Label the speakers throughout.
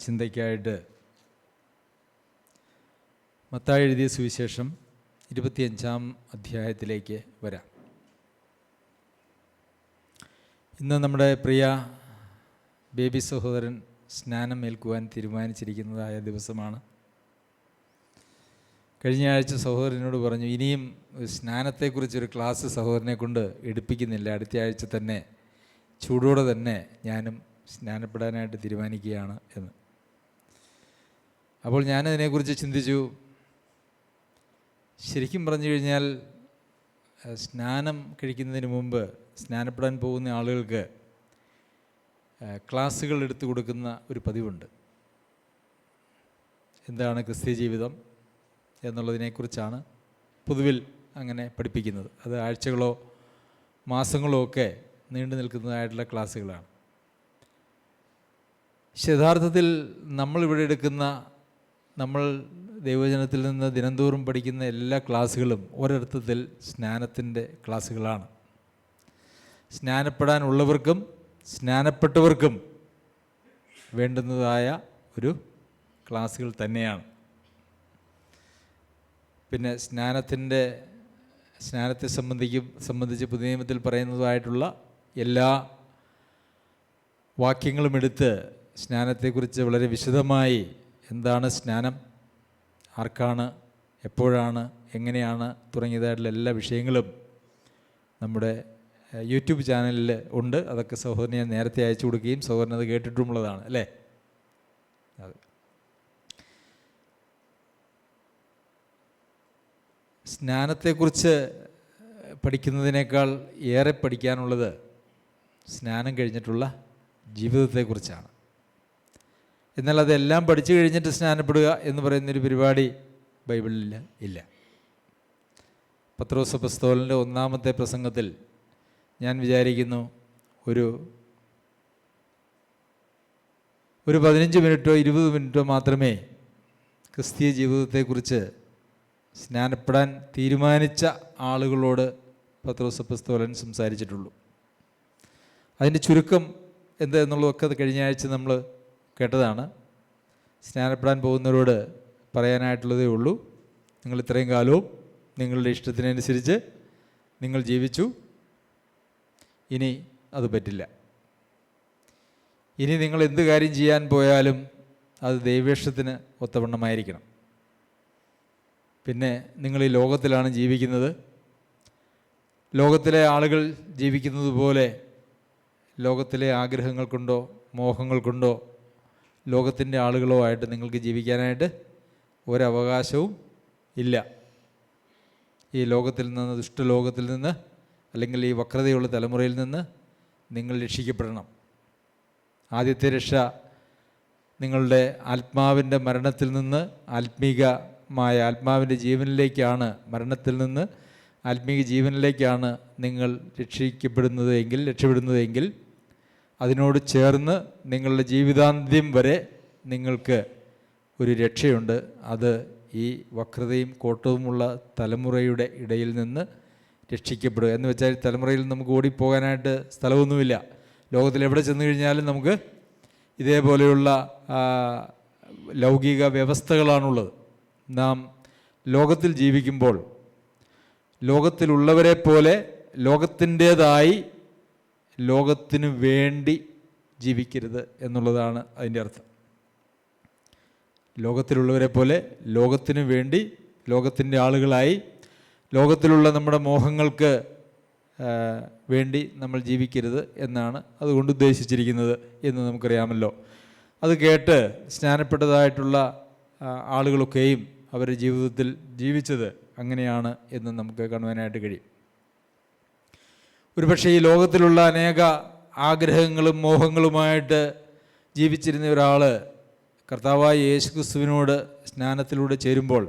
Speaker 1: ചിന്തയ്ക്കായിട്ട് മത്തായി എഴുതിയ സുവിശേഷം 25-ാം അധ്യായത്തിലേക്ക് വരാം. ഇന്ന് നമ്മുടെ പ്രിയ ബേബി സഹോദരൻ സ്നാനം ഏൽക്കുവാൻ തീരുമാനിച്ചിരിക്കുന്നതായ ദിവസമാണ്. കഴിഞ്ഞ ആഴ്ച സഹോദരനോട് പറഞ്ഞു, ഇനിയും സ്നാനത്തെക്കുറിച്ചൊരു ക്ലാസ് സഹോദരനെ കൊണ്ട് എടുപ്പിക്കുന്നില്ല, അടുത്ത ആഴ്ച തന്നെ ചൂടോടെ തന്നെ ഞാനും സ്നാനപ്പെടാനായിട്ട് തീരുമാനിക്കുകയാണ് എന്ന്. അപ്പോൾ ഞാനതിനെക്കുറിച്ച് ചിന്തിച്ചു. ശരിക്കും പറഞ്ഞു കഴിഞ്ഞാൽ സ്നാനം കഴിക്കുന്നതിന് മുമ്പ് സ്നാനപ്പെടാൻ പോകുന്ന ആളുകൾക്ക് ക്ലാസ്സുകൾ എടുത്തു കൊടുക്കുന്ന ഒരു പതിവുണ്ട്. എന്താണ് ക്രിസ്തീയ ജീവിതം എന്നുള്ളതിനെക്കുറിച്ചാണ് പൊതുവിൽ അങ്ങനെ പഠിപ്പിക്കുന്നത്. അത് ആഴ്ചകളോ മാസങ്ങളോ ഒക്കെ നീണ്ടു നിൽക്കുന്നതായിട്ടുള്ള ക്ലാസ്സുകളാണ്. പക്ഷെ യഥാർത്ഥത്തിൽ നമ്മളിവിടെ എടുക്കുന്ന, നമ്മൾ ദൈവവചനത്തിൽ നിന്ന് ദിനംതോറും പഠിക്കുന്ന എല്ലാ ക്ലാസ്സുകളും ഒരർത്ഥത്തിൽ സ്നാനത്തിൻ്റെ ക്ലാസ്സുകളാണ്. സ്നാനപ്പെടാനുള്ളവർക്കും സ്നാനപ്പെട്ടവർക്കും വേണ്ടുന്നതായ ഒരു ക്ലാസ്സുകൾ തന്നെയാണ്. പിന്നെ സ്നാനത്തെ സംബന്ധിച്ച് പുതിയ നിയമത്തിൽ പറയുന്നതായിട്ടുള്ള എല്ലാ വാക്യങ്ങളും എടുത്ത് സ്നാനത്തെക്കുറിച്ച് വളരെ വിശദമായി, എന്താണ് സ്നാനം, ആർക്കാണ്, എപ്പോഴാണ്, എങ്ങനെയാണ് തുടങ്ങിയതായിട്ടുള്ള എല്ലാ വിഷയങ്ങളും നമ്മുടെ യൂട്യൂബ് ചാനലിൽ ഉണ്ട്. അതൊക്കെ സഹോദരനെ ഞാൻ നേരത്തെ അയച്ചു കൊടുക്കുകയും സഹോദരൻ അത് കേട്ടിട്ടുമുള്ളതാണ് അല്ലേ? അതെ. സ്നാനത്തെക്കുറിച്ച് പഠിക്കുന്നതിനേക്കാൾ ഏറെ പഠിക്കാനുള്ളത് സ്നാനം കഴിഞ്ഞിട്ടുള്ള ജീവിതത്തെക്കുറിച്ചാണ്. എന്നാൽ അതെല്ലാം പഠിച്ചു കഴിഞ്ഞിട്ട് സ്നാനപ്പെടുക എന്ന് പറയുന്നൊരു പരിപാടി ബൈബിളിൽ ഇല്ല. പത്രോസ് അപ്പോസ്തലൻ്റെ 1-ാമത്തെ പ്രസംഗത്തിൽ ഞാൻ വിചാരിക്കുന്നു ഒരു 15 മിനിറ്റോ 20 മിനിറ്റോ മാത്രമേ ക്രിസ്തീയ ജീവിതത്തെക്കുറിച്ച് സ്നാനപ്പെടാൻ തീരുമാനിച്ച ആളുകളോട് പത്രോസ് അപ്പോസ്തലൻ സംസാരിച്ചിട്ടുള്ളൂ. അതിൻ്റെ ചുരുക്കം എന്താ എന്നുള്ളതൊക്കെ അത് കഴിഞ്ഞ ആഴ്ച നമ്മൾ കേട്ടതാണ്. സ്നാനപ്പെടാൻ പോകുന്നവരോട് പറയാനായിട്ടുള്ളതേ ഉള്ളൂ, നിങ്ങൾ ഇത്രയും കാലവും നിങ്ങളുടെ ഇഷ്ടത്തിനനുസരിച്ച് നിങ്ങൾ ജീവിച്ചു, ഇനി അത് പറ്റില്ല. ഇനി നിങ്ങൾ എന്ത് കാര്യം ചെയ്യാൻ പോയാലും അത് ദൈവേഷ്ടത്തിന് ഒത്തവണ്ണമായിരിക്കണം. പിന്നെ നിങ്ങൾ ഈ ലോകത്തിലാണ് ജീവിക്കുന്നത്. ലോകത്തിലെ ആളുകൾ ജീവിക്കുന്നത് പോലെ ലോകത്തിലെ ആഗ്രഹങ്ങൾ കൊണ്ടോ മോഹങ്ങൾ കൊണ്ടോ ലോകത്തിൻ്റെ ആളുകളോ ആയിട്ട് നിങ്ങൾക്ക് ജീവിക്കാനായിട്ട് ഒരവകാശവും ഇല്ല. ഈ ലോകത്തിൽ നിന്ന്, ദുഷ്ടലോകത്തിൽ നിന്ന്, അല്ലെങ്കിൽ ഈ വക്രതയുള്ള തലമുറയിൽ നിന്ന് നിങ്ങൾ രക്ഷിക്കപ്പെടണം. ആദ്യത്തെ രക്ഷ നിങ്ങളുടെ ആത്മാവിൻ്റെ മരണത്തിൽ നിന്ന് ആത്മാവിൻ്റെ ജീവനിലേക്കാണ്. മരണത്തിൽ നിന്ന് ആത്മീക ജീവനിലേക്കാണ് നിങ്ങൾ രക്ഷപ്പെടുന്നതെങ്കിൽ അതിനോട് ചേർന്ന് നിങ്ങളുടെ ജീവിതാന്ത്യം വരെ നിങ്ങൾക്ക് ഒരു രക്ഷയുണ്ട്. അത് ഈ വക്രതയും കോട്ടവുമുള്ള തലമുറയുടെ ഇടയിൽ നിന്ന് രക്ഷിക്കപ്പെടുക എന്ന് വെച്ചാൽ, തലമുറയിൽ നമുക്ക് ഓടിപ്പോകാനായിട്ട് സ്ഥലമൊന്നുമില്ല. ലോകത്തിൽ എവിടെ ചെന്ന് കഴിഞ്ഞാലും നമുക്ക് ഇതേപോലെയുള്ള ലൗകിക വ്യവസ്ഥകളാണുള്ളത്. നാം ലോകത്തിൽ ജീവിക്കുമ്പോൾ ലോകത്തിലുള്ളവരെ പോലെ ലോകത്തിൻ്റേതായി ലോകത്തിനു വേണ്ടി ജീവിക്കരുത് എന്നുള്ളതാണ് അതിൻ്റെ അർത്ഥം. ലോകത്തിലുള്ളവരെ പോലെ ലോകത്തിനു വേണ്ടി, ലോകത്തിൻ്റെ ആളുകളായി, ലോകത്തിലുള്ള നമ്മുടെ മോഹങ്ങൾക്ക് വേണ്ടി നമ്മൾ ജീവിക്കരുത് എന്നാണ് അതുകൊണ്ട് ഉദ്ദേശിച്ചിരിക്കുന്നത് എന്ന് നമുക്കറിയാമല്ലോ. അത് കേട്ട് സ്നാനപ്പെട്ടതായിട്ടുള്ള ആളുകളൊക്കെയും അവരുടെ ജീവിതത്തിൽ ജീവിച്ചത് അങ്ങനെയാണ് എന്ന് നമുക്ക് കാണുവാനായിട്ട് കഴിയും. ഒരുപക്ഷെ ഈ ലോകത്തിലുള്ള അനേക ആഗ്രഹങ്ങളും മോഹങ്ങളുമായിട്ട് ജീവിച്ചിരുന്ന ഒരാൾ കർത്താവായ യേശുക്രിസ്തുവിനോട് സ്നാനത്തിലൂടെ ചേരുമ്പോൾ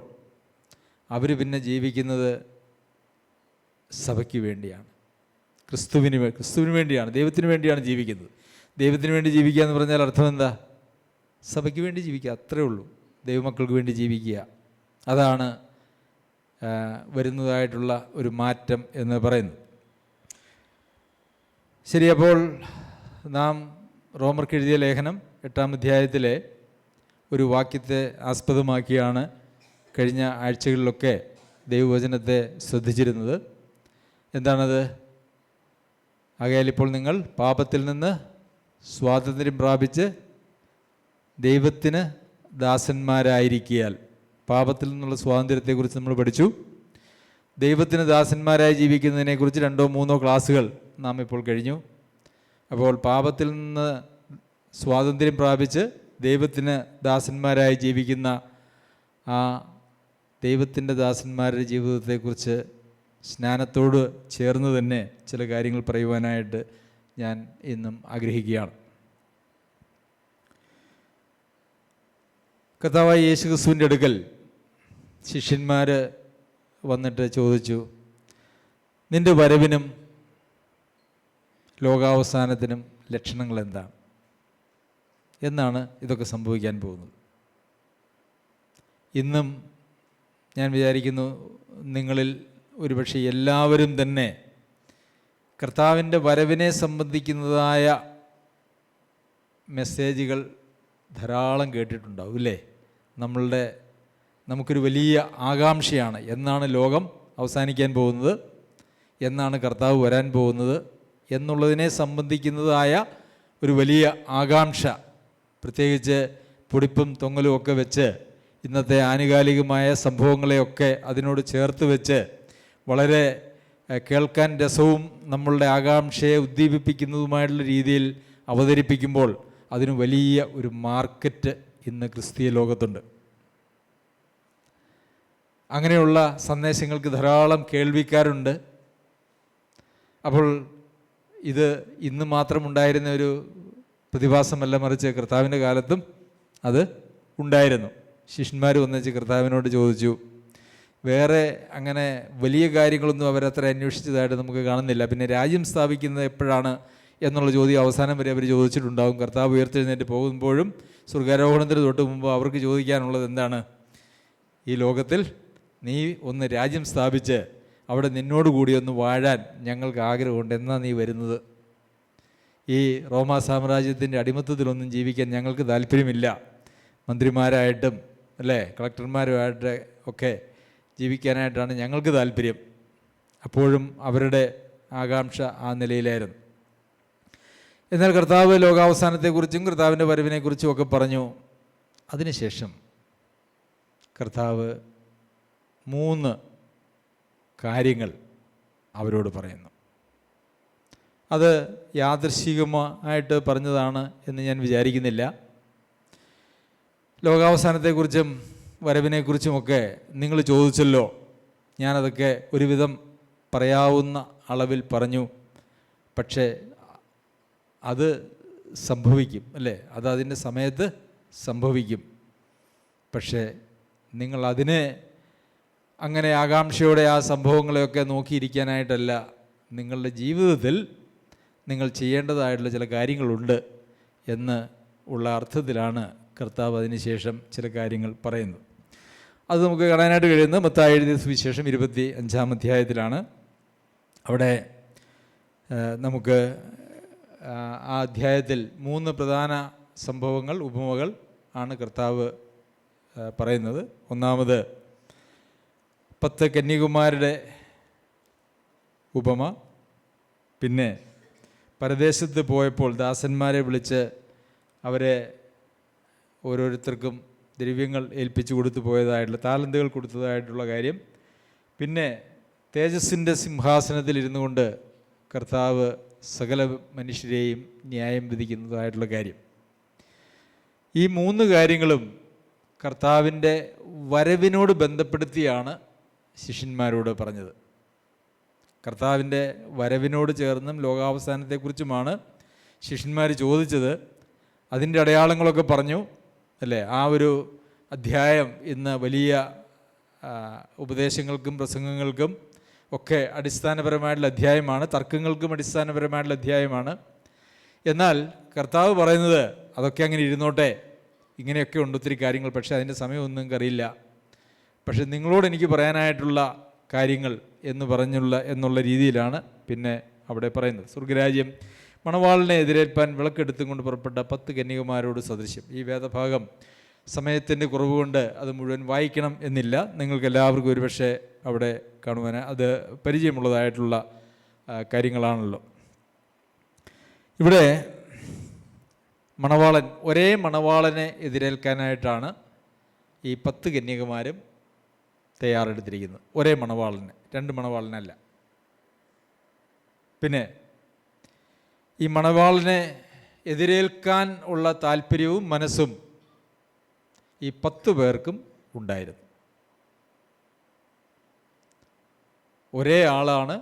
Speaker 1: അവർ പിന്നെ ജീവിക്കുന്നത് സഭയ്ക്ക് വേണ്ടിയാണ്, ക്രിസ്തുവിന് വേണ്ടിയാണ്, ദൈവത്തിന് വേണ്ടിയാണ് ജീവിക്കുന്നത്. ദൈവത്തിന് വേണ്ടി ജീവിക്കുക എന്ന് പറഞ്ഞാൽ അർത്ഥം എന്താ? സഭയ്ക്ക് വേണ്ടി ജീവിക്കുക, അത്രേ ഉള്ളൂ. ദൈവമക്കൾക്ക് വേണ്ടി ജീവിക്കുക, അതാണ് വരുന്നതായിട്ടുള്ള ഒരു മാറ്റം എന്ന് പറയുന്നത്. ശരി, അപ്പോൾ നാം റോമർക്ക് എഴുതിയ ലേഖനം 8-ാം അധ്യായത്തിലെ ഒരു വാക്യത്തെ ആസ്പദമാക്കിയാണ് കഴിഞ്ഞ ആഴ്ചകളിലൊക്കെ ദൈവവചനത്തെ ശ്രദ്ധിച്ചിരുന്നത്. എന്താണത്? ആകയാൽ ഇപ്പോൾ നിങ്ങൾ പാപത്തിൽ നിന്ന് സ്വാതന്ത്ര്യം പ്രാപിച്ച് ദൈവത്തിന് ദാസന്മാരായിരിക്കിയാൽ. പാപത്തിൽ നിന്നുള്ള സ്വാതന്ത്ര്യത്തെക്കുറിച്ച് നമ്മൾ പഠിച്ചു. ദൈവത്തിന് ദാസന്മാരായി ജീവിക്കുന്നതിനെക്കുറിച്ച് 2-3 ക്ലാസ്സുകൾ നാം ഇപ്പോൾ കഴിഞ്ഞു. അപ്പോൾ പാപത്തിൽ നിന്ന് സ്വാതന്ത്ര്യം പ്രാപിച്ച് ദൈവത്തിന് ദാസന്മാരായി ജീവിക്കുന്ന ആ ദൈവത്തിൻ്റെ ദാസന്മാരുടെ ജീവിതത്തെക്കുറിച്ച് സ്നാനത്തോട് ചേർന്ന് തന്നെ ചില കാര്യങ്ങൾ പറയുവാനായിട്ട് ഞാൻ ഇന്നും ആഗ്രഹിക്കുകയാണ്. കർത്താവായ യേശുക്രിസ്തുവിൻ്റെ അടുക്കൽ ശിഷ്യന്മാർ വന്നിട്ട് ചോദിച്ചു, നിൻ്റെ വരവിനും ലോകാവസാനത്തിനും ലക്ഷണങ്ങൾ എന്താണ്? എന്നാണ് ഇതൊക്കെ സംഭവിക്കാൻ പോകുന്നത്. ഇന്നും ഞാൻ വിചാരിക്കുന്നു നിങ്ങളിൽ ഒരുപക്ഷെ എല്ലാവരും തന്നെ കർത്താവിൻ്റെ വരവിനെ സംബന്ധിക്കുന്നതായ മെസ്സേജുകൾ ധാരാളം കേട്ടിട്ടുണ്ടാവും അല്ലേ? നമുക്കൊരു വലിയ ആകാംക്ഷയാണ്. എന്നാണ് ലോകം അവസാനിക്കാൻ പോകുന്നത്, എന്നാണ് കർത്താവ് വരാൻ പോകുന്നത് എന്നുള്ളതിനെ സംബന്ധിക്കുന്നതായ ഒരു വലിയ ആകാംക്ഷ, പ്രത്യേകിച്ച് പൊടിപ്പും തൊങ്ങലും ഒക്കെ വെച്ച് ഇന്നത്തെ ആനുകാലികമായ സംഭവങ്ങളെയൊക്കെ അതിനോട് ചേർത്ത് വെച്ച് വളരെ കേൾക്കാൻ രസവും നമ്മളുടെ ആകാംക്ഷയെ ഉദ്ദീപിപ്പിക്കുന്നതുമായിട്ടുള്ള രീതിയിൽ അവതരിപ്പിക്കുമ്പോൾ അതിന് വലിയ ഒരു മാർക്കറ്റ് ഇന്ന് ക്രിസ്തീയ ലോകത്തുണ്ട്. അങ്ങനെയുള്ള സന്ദേശങ്ങൾക്ക് ധാരാളം കേൾവിക്കാരുണ്ട്. അപ്പോൾ ഇത് ഇന്ന് മാത്രം ഉണ്ടായിരുന്ന ഒരു പ്രതിഭാസമല്ല, മറിച്ച് കർത്താവിൻ്റെ കാലത്തും അത് ഉണ്ടായിരുന്നു. ശിഷ്യന്മാർ ഒന്നിച്ച് കർത്താവിനോട് ചോദിച്ചു. വേറെ അങ്ങനെ വലിയ കാര്യങ്ങളൊന്നും അവരത്ര അന്വേഷിച്ചതായിട്ട് നമുക്ക് കാണുന്നില്ല. പിന്നെ രാജ്യം സ്ഥാപിക്കുന്നത് എപ്പോഴാണ് എന്നുള്ള ചോദ്യം അവസാനം വരെ അവർ ചോദിച്ചിട്ടുണ്ടാകും. കർത്താവ് ഉയർത്തെഴുന്നേറ്റ് പോകുമ്പോഴും സ്വർഗ്ഗാരോഹണത്തിന് തൊട്ട് മുമ്പ് അവർക്ക് ചോദിക്കാനുള്ളത് എന്താണ്? ഈ ലോകത്തിൽ നീ ഒന്ന് രാജ്യം സ്ഥാപിച്ച് അവിടെ നിന്നോടുകൂടി ഒന്ന് വാഴാൻ ഞങ്ങൾക്ക് ആഗ്രഹമുണ്ട്. എന്നാ നീ വരുന്നത്? ഈ റോമാ സാമ്രാജ്യത്തിൻ്റെ അടിമത്തത്തിലൊന്നും ജീവിക്കാൻ ഞങ്ങൾക്ക് താല്പര്യമില്ല. മന്ത്രിമാരായിട്ടും അല്ലേ കളക്ടർമാരുമായിട്ട് ഒക്കെ ജീവിക്കാനായിട്ടാണ് ഞങ്ങൾക്ക് താല്പര്യം. അപ്പോഴും അവരുടെ ആകാംക്ഷ ആ നിലയിലായിരുന്നു. എന്നാൽ കർത്താവ് ലോകാവസാനത്തെക്കുറിച്ചും കർത്താവിൻ്റെ വരവിനെക്കുറിച്ചും ഒക്കെ പറഞ്ഞു. അതിനുശേഷം കർത്താവ് 3 കാര്യങ്ങൾ അവരോട് പറയുന്നു. അത് യാദൃശ്ചികമായിട്ട് പറഞ്ഞതാണ് എന്ന് ഞാൻ വിചാരിക്കുന്നില്ല. ലോകാവസാനത്തെക്കുറിച്ചും വരവിനെക്കുറിച്ചുമൊക്കെ നിങ്ങൾ ചോദിച്ചല്ലോ. ഞാനതൊക്കെ ഒരുവിധം പറയാവുന്ന അളവിൽ പറഞ്ഞു. പക്ഷേ അത് സംഭവിക്കും അല്ലേ? അത് അതിൻ്റെ സമയത്ത് സംഭവിക്കും. പക്ഷേ നിങ്ങൾ അതിനെ അങ്ങനെ ആകാംക്ഷയോടെ ആ സംഭവങ്ങളെയൊക്കെ നോക്കിയിരിക്കാനായിട്ടല്ല. നിങ്ങളുടെ ജീവിതത്തിൽ നിങ്ങൾ ചെയ്യേണ്ടതായിട്ടുള്ള ചില കാര്യങ്ങളുണ്ട് എന്ന് ഉള്ള അർത്ഥത്തിലാണ് കർത്താവ് അതിനുശേഷം ചില കാര്യങ്ങൾ പറയുന്നത്. അത് നമുക്ക് കാണാനായിട്ട് കഴിയുന്നത് മത്തായി എഴുതിയ സുവിശേഷം 25-ാം അധ്യായത്തിലാണ്. അവിടെ നമുക്ക് ആ അധ്യായത്തിൽ 3 പ്രധാന സംഭവങ്ങൾ, ഉപമകൾ ആണ് കർത്താവ് പറയുന്നത്. ഒന്നാമത് 10 കന്യകുമാരുടെ ഉപമ. പിന്നെ പരദേശത്ത് പോയപ്പോൾ ദാസന്മാരെ വിളിച്ച് അവരെ ഓരോരുത്തർക്കും ദ്രവ്യങ്ങൾ ഏൽപ്പിച്ചു കൊടുത്തു പോയതായിട്ടുള്ള, താലന്തുകൾ കൊടുത്തതായിട്ടുള്ള കാര്യം. പിന്നെ തേജസ്സിൻ്റെ സിംഹാസനത്തിൽ ഇരുന്നു കൊണ്ട് കർത്താവ് സകല മനുഷ്യരെയും ന്യായം വിധിക്കുന്നതായിട്ടുള്ള കാര്യം. ഈ 3 കാര്യങ്ങളും കർത്താവിൻ്റെ വരവിനോട് ബന്ധപ്പെടുത്തിയാണ് ശിഷ്യന്മാരോട് പറഞ്ഞത്. കർത്താവിൻ്റെ വരവിനോട് ചേർന്നും ലോകാവസാനത്തെക്കുറിച്ചുമാണ് ശിഷ്യന്മാർ ചോദിച്ചത്. അതിൻ്റെ അടയാളങ്ങളൊക്കെ പറഞ്ഞു അല്ലേ? ആ ഒരു അധ്യായം ഇന്ന് വലിയ ഉപദേശങ്ങൾക്കും പ്രസംഗങ്ങൾക്കും ഒക്കെ അടിസ്ഥാനപരമായിട്ടുള്ള അധ്യായമാണ്. തർക്കങ്ങൾക്കും അടിസ്ഥാനപരമായിട്ടുള്ള അധ്യായമാണ്. എന്നാൽ കർത്താവ് പറയുന്നത് അതൊക്കെ അങ്ങനെ ഇരുന്നോട്ടെ, ഇങ്ങനെയൊക്കെ ഉണ്ട് ഒത്തിരി കാര്യങ്ങൾ, പക്ഷേ അതിൻ്റെ സമയമൊന്നും എനിക്കറിയില്ല. പക്ഷെ നിങ്ങളോട് എനിക്ക് പറയാനായിട്ടുള്ള കാര്യങ്ങൾ എന്നുള്ള രീതിയിലാണ് പിന്നെ അവിടെ പറയുന്നത്. സ്വർഗ്ഗരാജ്യം മണവാളിനെ എതിരേൽപ്പാൻ വിളക്കെടുത്തും കൊണ്ട് പുറപ്പെട്ട 10 കന്യകമാരോട് സദൃശ്യം. ഈ വേദഭാഗം സമയത്തിൻ്റെ കുറവ് കൊണ്ട് അത് മുഴുവൻ വായിക്കണം എന്നില്ല. നിങ്ങൾക്ക് എല്ലാവർക്കും ഒരുപക്ഷെ അവിടെ കാണുവാൻ അത് പരിചയമുള്ളതായിട്ടുള്ള കാര്യങ്ങളാണല്ലോ. ഇവിടെ മണവാളൻ, ഒരേ മണവാളനെ എതിരേൽക്കാനായിട്ടാണ് ഈ 10 കന്യകമാരും തയ്യാറെടുത്തിരിക്കുന്നത്. ഒരേ മണവാളനെ, 2 മണവാളനല്ല. പിന്നെ ഈ മണവാളനെ എതിരേൽക്കാൻ ഉള്ള താല്പര്യവും മനസ്സും ഈ 10 പേർക്കും ഉണ്ടായിരുന്നു. ഒരേ ആളാണ്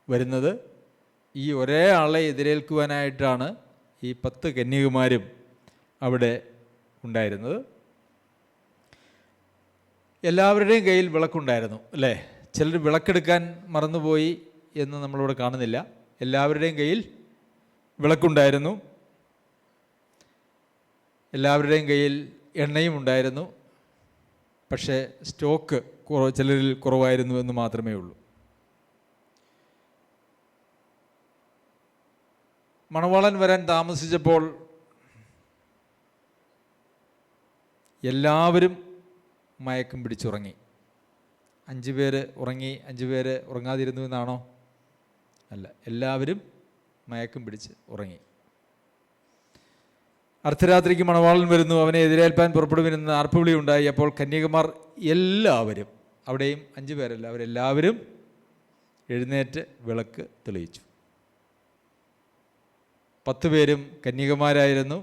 Speaker 1: വരുന്നത്. ഈ ഒരേ ആളെ എതിരേൽക്കുവാനായിട്ടാണ് ഈ 10 കന്യകമാരും അവിടെ ഉണ്ടായിരുന്നത്. എല്ലാവരുടെയും കയ്യിൽ വിളക്കുണ്ടായിരുന്നു, അല്ലേ? ചിലർ വിളക്കെടുക്കാൻ മറന്നുപോയി എന്ന് നമ്മളിവിടെ കാണുന്നില്ല. എല്ലാവരുടെയും കയ്യിൽ വിളക്കുണ്ടായിരുന്നു. എല്ലാവരുടെയും കയ്യിൽ എണ്ണയും ഉണ്ടായിരുന്നു. പക്ഷേ സ്റ്റോക്ക് ചിലരിൽ കുറവായിരുന്നു എന്ന് മാത്രമേ ഉള്ളൂ. മണവാളൻ വരാൻ താമസിച്ചപ്പോൾ എല്ലാവരും മയക്കം പിടിച്ചുറങ്ങി. 5 പേര് ഉറങ്ങി, 5 പേര് ഉറങ്ങാതിരുന്നു എന്നാണോ? അല്ല, എല്ലാവരും മയക്കം പിടിച്ച് ഉറങ്ങി. അർദ്ധരാത്രിക്ക് മണവാളൻ വരുന്നു, അവനെ എതിരേൽപ്പാൻ പുറപ്പെടുവിനെന്ന് ആർപ്പുവിളി ഉണ്ടായി. അപ്പോൾ കന്യകമാർ എല്ലാവരും, അവിടെയും 5 പേരല്ല, അവരെല്ലാവരും എഴുന്നേറ്റ് വിളക്ക് തെളിയിച്ചു. 10 പേരും കന്യകമാരായിരുന്നു.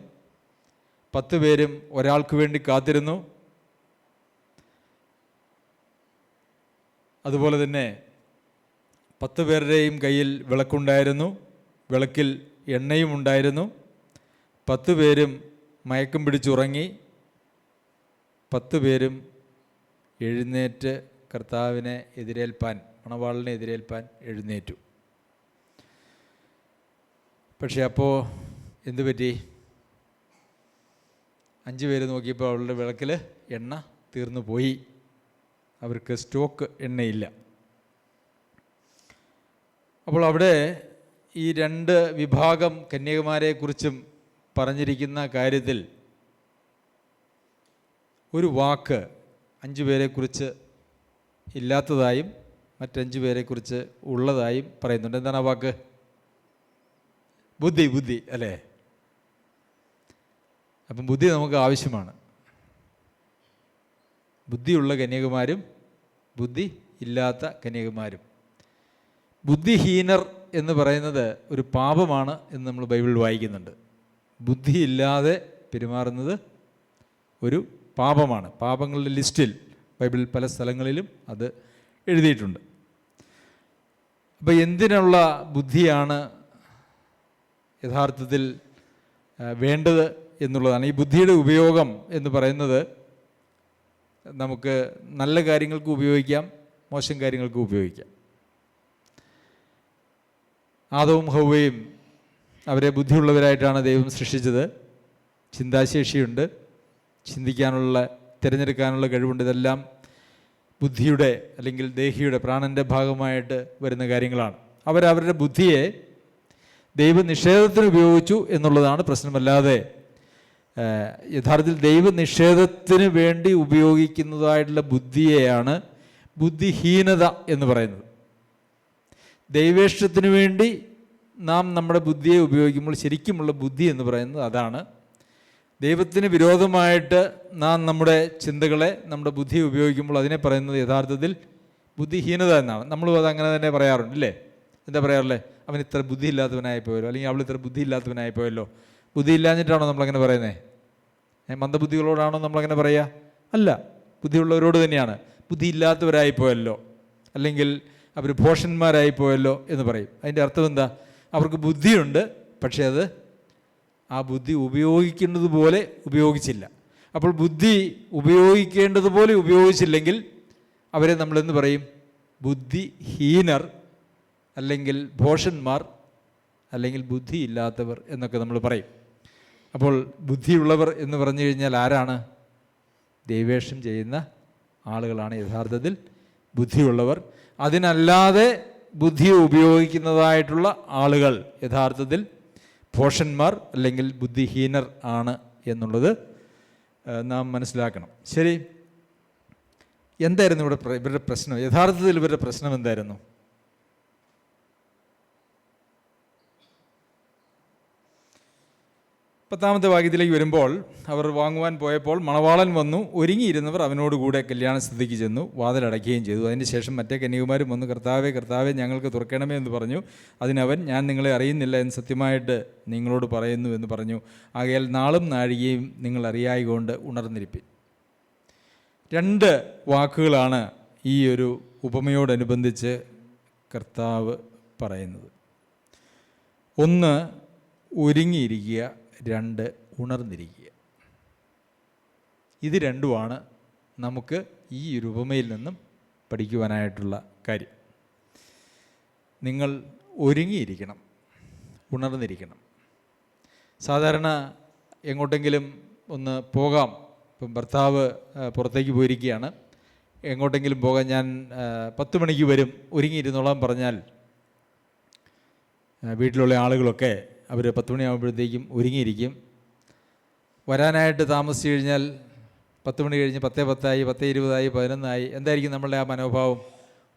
Speaker 1: 10 പേരും ഒരാൾക്ക് വേണ്ടി കാത്തിരുന്നു. അതുപോലെ തന്നെ 10 പേരുടെയും കയ്യിൽ വിളക്കുണ്ടായിരുന്നു, വിളക്കിൽ എണ്ണയും ഉണ്ടായിരുന്നു. 10 പേരും മയക്കം പിടിച്ചുറങ്ങി. 10 പേരും എഴുന്നേറ്റ് കർത്താവിനെ എതിരേൽപ്പാൻ, മണവാളിനെ എതിരേൽപ്പാൻ എഴുന്നേറ്റു. പക്ഷേ അപ്പോൾ എന്തു പറ്റി? 5 പേര് നോക്കിയപ്പോൾ അവളുടെ വിളക്കിൽ എണ്ണ തീർന്നു പോയി. അവർക്ക് സ്റ്റോക്ക് എണ്ണയില്ല. അപ്പോൾ അവിടെ ഈ 2 വിഭാഗം കന്യകമാരെക്കുറിച്ചും പറഞ്ഞിരിക്കുന്ന കാര്യത്തിൽ ഒരു വാക്ക് 5 പേരെക്കുറിച്ച് ഇല്ലാത്തതായും മറ്റ്5 പേരെക്കുറിച്ച് ഉള്ളതായും പറയുന്നുണ്ട്. എന്താണ് ആ വാക്ക്? ബുദ്ധി, അല്ലേ? അപ്പം ബുദ്ധി നമുക്ക് ആവശ്യമാണ്. ബുദ്ധിയുള്ള കന്യകമാരും ബുദ്ധി ഇല്ലാത്ത കന്യകമാരും. ബുദ്ധിഹീനർ എന്ന് പറയുന്നത് ഒരു പാപമാണ് എന്ന് നമ്മൾ ബൈബിളിൽ വായിക്കുന്നുണ്ട്. ബുദ്ധിയില്ലാതെ പെരുമാറുന്നത് ഒരു പാപമാണ്. പാപങ്ങളുടെ ലിസ്റ്റിൽ ബൈബിളിൽ പല സ്ഥലങ്ങളിലും അത് എഴുതിയിട്ടുണ്ട്. അപ്പോൾ എന്തിനുള്ള ബുദ്ധിയാണ് യഥാർത്ഥത്തിൽ വേണ്ടത് എന്നുള്ളതാണ്. ഈ ബുദ്ധിയുടെ ഉപയോഗം എന്ന് പറയുന്നത് നമുക്ക് നല്ല കാര്യങ്ങൾക്ക് ഉപയോഗിക്കാം, മോശം കാര്യങ്ങൾക്ക് ഉപയോഗിക്കാം. ആദവും ഹവ്വയും അവരെ ബുദ്ധിയുള്ളവരായിട്ടാണ് ദൈവം സൃഷ്ടിച്ചത്. ചിന്താശേഷിയുണ്ട്, ചിന്തിക്കാനുള്ള, തിരഞ്ഞെടുക്കാനുള്ള കഴിവുണ്ട്. ഇതെല്ലാം ബുദ്ധിയുടെ അല്ലെങ്കിൽ ദേഹിയുടെ, പ്രാണൻ്റെ ഭാഗമായിട്ട് വരുന്ന കാര്യങ്ങളാണ്. അവരവരുടെ ബുദ്ധിയെ ദൈവനിഷേധത്തിന് ഉപയോഗിച്ചു എന്നുള്ളതാണ് പ്രശ്നമല്ലാതെ യഥാർത്ഥത്തിൽ ദൈവനിഷേധത്തിന് വേണ്ടി ഉപയോഗിക്കുന്നതായിട്ടുള്ള ബുദ്ധിയെയാണ് ബുദ്ധിഹീനത എന്ന് പറയുന്നത്. ദൈവേഷ്ടത്തിന് വേണ്ടി നാം നമ്മുടെ ബുദ്ധിയെ ഉപയോഗിക്കുമ്പോൾ ശരിക്കുമുള്ള ബുദ്ധി എന്ന് പറയുന്നത് അതാണ്. ദൈവത്തിന് വിരോധമായിട്ട് നാം നമ്മുടെ ചിന്തകളെ, നമ്മുടെ ബുദ്ധി ഉപയോഗിക്കുമ്പോൾ അതിനെ പറയുന്നത് യഥാർത്ഥത്തിൽ ബുദ്ധിഹീനത എന്നാണ്. നമ്മളും അത് അങ്ങനെ തന്നെ പറയാറുണ്ട്, ഇല്ലേ? എന്താ പറയാറില്ലേ? അവൻ ഇത്ര ബുദ്ധിയില്ലാത്തവനായിപ്പോയല്ലോ, അല്ലെങ്കിൽ അവൾ ഇത്ര ബുദ്ധിയില്ലാത്തവനായിപ്പോയല്ലോ. ബുദ്ധിയില്ലാഞ്ഞിട്ടാണോ നമ്മളങ്ങനെ പറയുന്നത്? മന്ദബുദ്ധികളോടാണോ നമ്മളങ്ങനെ പറയുക? അല്ല, ബുദ്ധിയുള്ളവരോട് തന്നെയാണ്. ബുദ്ധിയില്ലാത്തവരായിപ്പോയല്ലോ, അല്ലെങ്കിൽ അവർ ഭോഷന്മാരായിപ്പോയല്ലോ എന്ന് പറയും. അതിൻ്റെ അർത്ഥം എന്താ? അവർക്ക് ബുദ്ധിയുണ്ട്, പക്ഷേ അത് ആ ബുദ്ധി ഉപയോഗിക്കുന്നത് പോലെ ഉപയോഗിച്ചില്ല. അപ്പോൾ ബുദ്ധി ഉപയോഗിക്കേണ്ടതുപോലെ ഉപയോഗിച്ചില്ലെങ്കിൽ അവരെ നമ്മളെന്ന് പറയും? ബുദ്ധിഹീനർ, അല്ലെങ്കിൽ ഭോഷന്മാർ, അല്ലെങ്കിൽ ബുദ്ധിയില്ലാത്തവർ എന്നൊക്കെ നമ്മൾ പറയും. അപ്പോൾ ബുദ്ധിയുള്ളവർ എന്ന് പറഞ്ഞു കഴിഞ്ഞാൽ ആരാണ്? ദൈവേഷം ചെയ്യുന്ന ആളുകളാണ് യഥാർത്ഥത്തിൽ ബുദ്ധിയുള്ളവർ. അതിനല്ലാതെ ബുദ്ധി ഉപയോഗിക്കുന്നതായിട്ടുള്ള ആളുകൾ യഥാർത്ഥത്തിൽ ഭോഷന്മാർ അല്ലെങ്കിൽ ബുദ്ധിഹീനർ ആണ് എന്നുള്ളത് നാം മനസ്സിലാക്കണം. ശരി, എന്തായിരുന്നു ഇവരുടെ പ്രശ്നം? യഥാർത്ഥത്തിൽ ഇവരുടെ പ്രശ്നം എന്തായിരുന്നു? പത്താമത്തെ വാക്യത്തിലേക്ക് വരുമ്പോൾ, അവർ വാങ്ങുവാൻ പോയപ്പോൾ മണവാളൻ വന്നു, ഒരുങ്ങിയിരുന്നവർ അവനോടുകൂടെ കല്യാണസ്ഥിതിക്ക് ചെന്നു, വാതിലടയ്ക്കുകയും ചെയ്തു. അതിന് ശേഷം മറ്റേ കന്യകുമാരും വന്ന്, കർത്താവേ കർത്താവേ, ഞങ്ങൾക്ക് തുറക്കണമേ എന്ന് പറഞ്ഞു. അതിനവൻ, ഞാൻ നിങ്ങളെ അറിയുന്നില്ല എന്ന് സത്യമായിട്ട് നിങ്ങളോട് പറയുന്നു എന്ന് പറഞ്ഞു. ആകയാൽ നാളും നാഴികയും നിങ്ങൾ അറിയായികൊണ്ട് ഉണർന്നിരിപ്പിൻ. 2 വാക്കുകളാണ് ഈ ഒരു ഉപമയോടനുബന്ധിച്ച് കർത്താവ് പറയുന്നത്. 1 ഒരുങ്ങിയിരിക്കുക, 2 ഉണർന്നിരിക്കുക. ഇത് രണ്ടുമാണ് നമുക്ക് ഈ ഒരു ഉപമയിൽ നിന്നും പഠിക്കുവാനായിട്ടുള്ള കാര്യം. നിങ്ങൾ ഒരുങ്ങിയിരിക്കണം, ഉണർന്നിരിക്കണം. സാധാരണ എങ്ങോട്ടെങ്കിലും ഒന്ന് പോകാം, ഇപ്പം ഭർത്താവ് പുറത്തേക്ക് പോയിരിക്കുകയാണ്, എങ്ങോട്ടെങ്കിലും പോകാൻ ഞാൻ 10 മണിക്ക് വരും, ഒരുങ്ങിയിരുന്നോളാം പറഞ്ഞാൽ വീട്ടിലുള്ള ആളുകളൊക്കെ അവർ 10 മണിയാകുമ്പോഴത്തേക്കും ഒരുങ്ങിയിരിക്കും. വരാനായിട്ട് താമസിച്ച് കഴിഞ്ഞാൽ 10 മണി കഴിഞ്ഞ് 10:10 10:20 11 എന്തായിരിക്കും നമ്മളുടെ ആ മനോഭാവം?